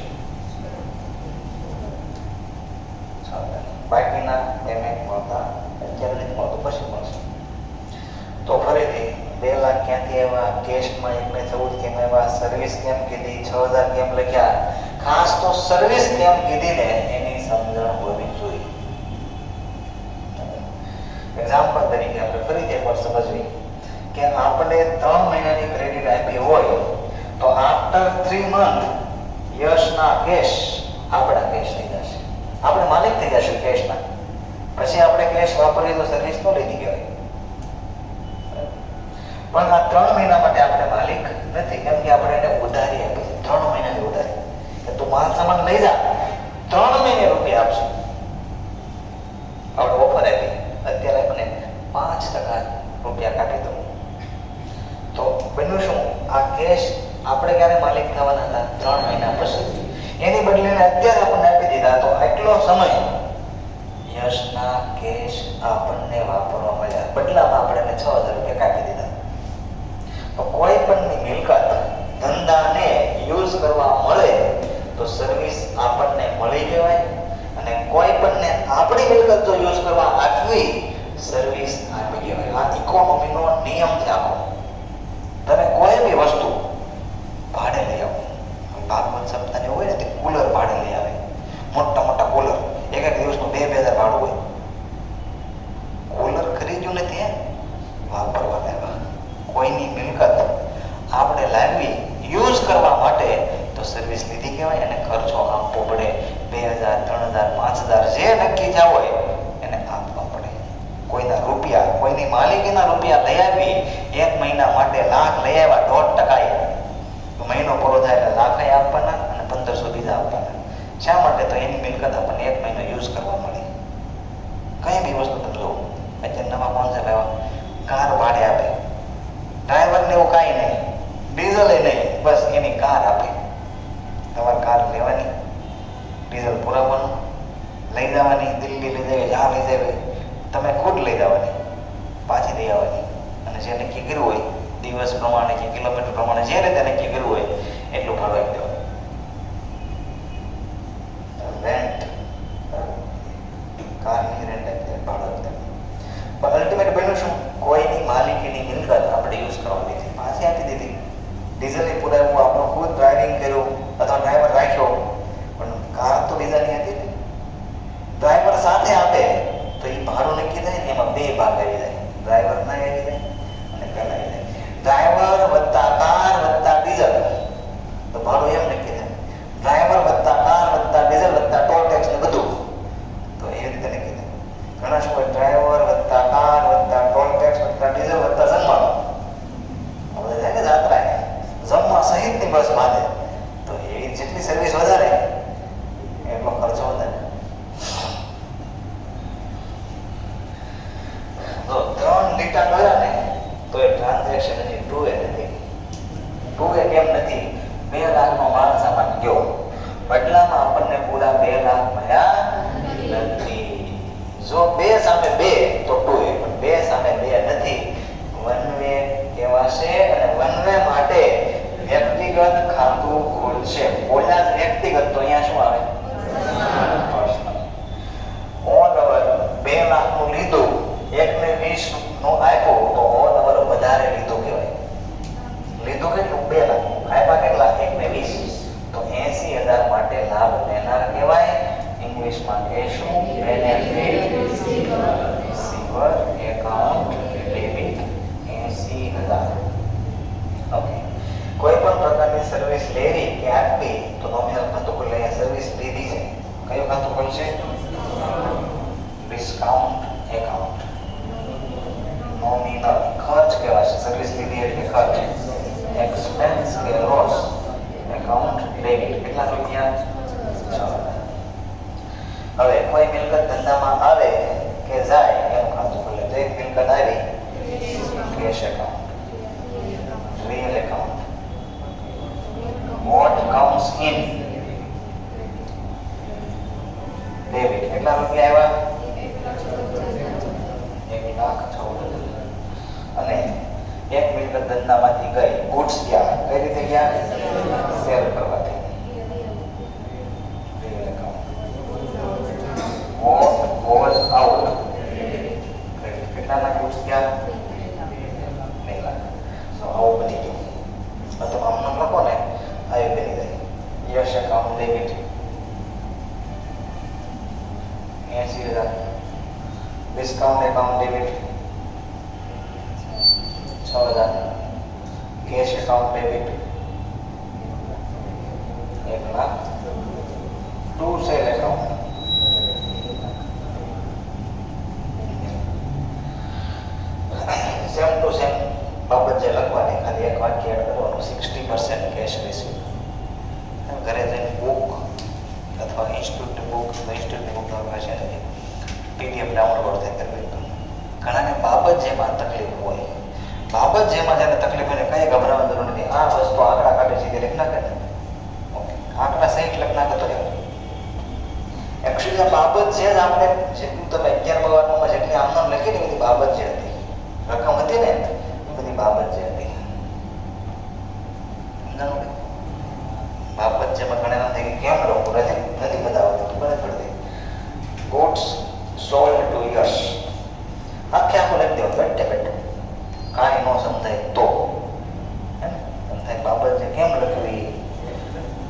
Speaker 1: બાકીના પેમેન્ટ મળતા અત્યારે નથી મળતું, પછી મળશે. તો ફરીથી 2 લાખ ક્યાંથી આવ્યા, કેશમાં 1,14 કેમ આવ્યા, સર્વિસ કેમ કીધી, 6,000 કેમ લખ્યા? ખાસ તો સર્વિસ કેમ કીધી ને એની સમજણ હોવી જોઈએ. એક્ઝામ્પલ તરીકે આપણે ફરીથી એકવાર સમજવી કે આપણે 3 મહિનાની ક્રેડિટ આપી હોય તો આફ્ટર 3 મંથ યશના કેશ આપણા કેશ થઈ જશે, આપણે માલિક થઈ જશું કેશના. પછી આપણે કેશ વાપરીએ તો સર્વિસ તો લીધી કહેવાય, પણ આ 3 મહિના માટે આપણે માલિક નથી, કેમ કે આપણે એને ઉધારી આપી છે, 3 મહિનાની ઉધારી કે તું માલ સામાન લઈ જા, 3 મહિને રૂપિયા આપશે. આપણે ઓફર આપી, અત્યારે આપણે 5% રૂપિયા કાપી દઉં તો બન્યું શું? આ કેશ આપણે ક્યારે માલિક થવાના હતા? 3 મહિના પછી. એની બદલે અત્યારે આપણને આપી દીધા તો આટલો સમય યશના કેશ આપણને વાપરવા મળ્યા, બદલામાં આપણે એને 6,000 રૂપિયા કાપી દીધા. તો કોઈ પણની મિલકત ધંધાને યુઝ કરવા મળે તો સર્વિસ આપણને મળી કહેવાય, અને કોઈ પણને આપણી મિલકત જો યુઝ કરવા આપવી સર્વિસ આપી કહેવાય. આ ઇકોનોમીનો નિયમ છે આખો. તમે કોઈ બી વસ્તુ ભાડે લઈ આવો, ભાગવત સપ્તાહને હોય ને તે કુલર ભાડે લઈ આવે, મોટા મોટા કુલર, એક દિવસનું 2,000 ભાડું હોય. કુલર ખરીદ્યું નથી, વાપરવા લાવ્યા. કોઈની મિલકત આપણે લાવવી યુઝ કરવા માટે તો સર્વિસ લીધી કહેવાય, અને ખર્ચો આપવો પડે. 2,000, 3,000, 5,000 જે નક્કી થયા હોય એને આપવા પડે. કોઈના રૂપિયા, કોઈની માલિકીના રૂપિયા લઈ આવી, 1 મહિના માટે લાખ લઈ આવ્યા, 1.5%, મહિનો પૂરો થાય એટલે લાખ આપવાના અને 1,500 બીજા આપવાના. શા માટે? તો એની મિલકત આપણને 1 મહિનો યુઝ કરવા મળે. કઈ બી વસ્તુ તમે લો, અત્યારે નવા કોન્સેપ્ટ આવ્યા, કાર ભાડે આપે, ડ્રાઈવરને એવું કાંઈ નહીં, ડીઝલ નહીં, બસ એની કાર આપે. તમારે કાર લેવાની, ડીઝલ પુરાવવાનું, લઈ જવાની, દિલ્હી લઈ જાય, જ્યાં લઈ જાય તમે ખુદ લઈ જવાની, પાછી દઈ આવવાની, અને જે નક્કી કર્યું હોય દિવસ પ્રમાણે કે કિલોમીટર પ્રમાણે જે રીતે નક્કી કર્યું હોય એટલું ભાડું આપી દેવાનું. રેન્ટ, કારની રેન્ટ આપી દે, ભાડું આપી દે. પણ અલ્ટિમેટ બન્યું શું? કોઈની માલિકીની મિલકત આપણે યુઝ કરવા દીધી, પાછી આપી દીધી. ડીઝલની પુરાવું, આપણું ખુદ ડ્રાઇવિંગ કર્યું અથવા ડ્રાઈવર રાખ્યો, પણ કાર તો બીજાની હતી ને. ડ્રાઈવર સાથે આપે તો એ ભાડું નક્કી થાય ને, એમાં 2 ભાગ આવી જાય, ડ્રાઈવર ના આવી જાય અને કાર આવી જાય. ડ્રાઈવર વત્તા કાર વત્તા ડીઝલ તો ભાડું એમ નક્કી થાય. ડ્રાઈવર વત્તા કાર વત્તા ડીઝલ વત્તા ટોલ ટેક્સ ને બધું તો એ રીતે નક્કી થાય. ઘણા શું હોય? ડ્રાઈવર વત્તા કાર વત્તા ટોલ ટેક્સ વત્તા ડીઝલ વત્તા જમવાનું, હવે જાય ને જાત્રા જમવા સહિતની બસ બાંધે તો એ જેટલી સર્વિસ વધારે એટલો ખર્ચો વધારે. જો 3 લીટા કર્યા ને તો એ ટ્રાન્ઝેક્શન હજી 2A નથી. 2A કેમ નથી? 2 લાખનો માલ સામાન ગયો, બદલામાં આપણને પૂરા 2 લાખ મળ્યા નથી. જો 2 સામે 2 તો 2A, પણ 2 સામે 2 નથી, 1 વે કહેવાશે. અને 1 વે માટે વ્યક્તિગત ખાતું ખોલશે. બોલ્યા જ વ્યક્તિગત તો અહીંયા શું આવે? પર્સનલ. ઓલ ઓવર 2 લાખનું લીધું, 1,20,000 નું આપ્યું તો ઓલ ઓવર વધારે લીધું કહેવાય. લીધું કેટલું? 2 લાખ, આપ્યા કેટલા? 1,20,000 તો 80,000 માટે લાભ લેનાર કહેવાય. ઇંગ્લિશમાં કહેશું benefit receiver account debit 80,000. Okay. કોઈ પણ પ્રકારની સર્વિસ લેવી કે આપવી તો નોમિનલ ખાતું ખોલે. સર્વિસ લીધી છે, કયું ખાતું ખોલશે? Discount account. નોમિનલ ખર્ચ કહેવાશે, સર્વિસ લીધી એટલે ખર્ચ. એક્સપેન્સ કે લોસ એકાઉન્ટ ડેબિટ. કેટલા રૂપિયા? 6,000. હવે કોઈ મિલકત ધંધામાં આવે કે જાય એનું ખાતું ખોલે. તો એક મિલકત આવી cash account, real account. What comes in debit? કેટલા રૂપિયા આવ્યા? 1,14,000. અને એક મિલકત ધંધામાંથી ગઈ, ગુડ્સ ગયા, કઈ રીતે ગયા? સેલ કરવાથી. real account. What goes out? કેટલાના ગુડ્સ ગયા? 2 લાખ. સો આવું બની ગયું. તમે આમ લખો ને, આવી બની જાય. Yash account debit 80,000. Discount account debit 6,000. Cash account debit 1,00,000. To sale account same to same બાબત જે લખવાની, ખાલી એક વાક્ય એડ કરવાનું. 60% કેશ રિસીવ. ઘરે જઈને બુક અથવા ઇન્સ્ટિટ્યૂટની બુક ભાષા નથી, પીડીએફ ડાઉનલોડ થઈ કરવી. ઘણાને બાબત જેમાં તકલીફ હોય, બાબત જેમાં જેને તકલીફ હોય કઈ ગભરાવાની જરૂર નથી. આ વસ્તુ આંકડા કાઢે સીધી લખ નાખે ને, ઓકે, આંકડા સહિત લખ નાખે તો એકચ્યુઅલી આ બાબત છે જ આપણે જેટલું તમે 11 જેટલી આમનામ લખી ને બધી બાબત જે હતી, રકમ હતી ને એ બધી બાબત જે હતી. બાબત જેમાં ઘણા થઈ કેમ લોકો નથી બતાવતી, ખબર જ પડતી. ગુડ્સ સોલ્ડ ટુ યશ, આખે આખું લખી દેવું બેઠે બેઠે, કાંઈ ન સમજાય તો એમ થાય બાબત છે કેમ લખવી,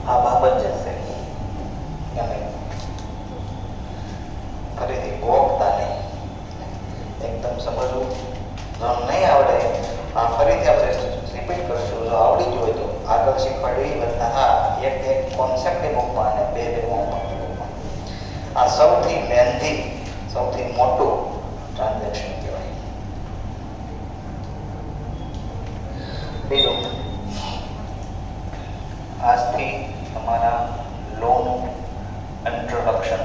Speaker 1: આ બાબત જે છે ફરીથી ગોખતા નહીં, એકદમ સમજવું. જો નહીં આવડે આ ફરીથી આપણે રિપીટ કરીશું. જો આવડી ગયું હોય તો આગળ શીખવાડવી વધતા હા એક કોન્સેપ્ટની બુકમાં અને બે હોમવર્કની બુકમાં. આ સૌથી લેન્ધી, સૌથી મોટું ટ્રાન્ઝેક્શન કહેવાય. બીજું, આજથી તમારા લોન ઇન્ટ્રોડક્શન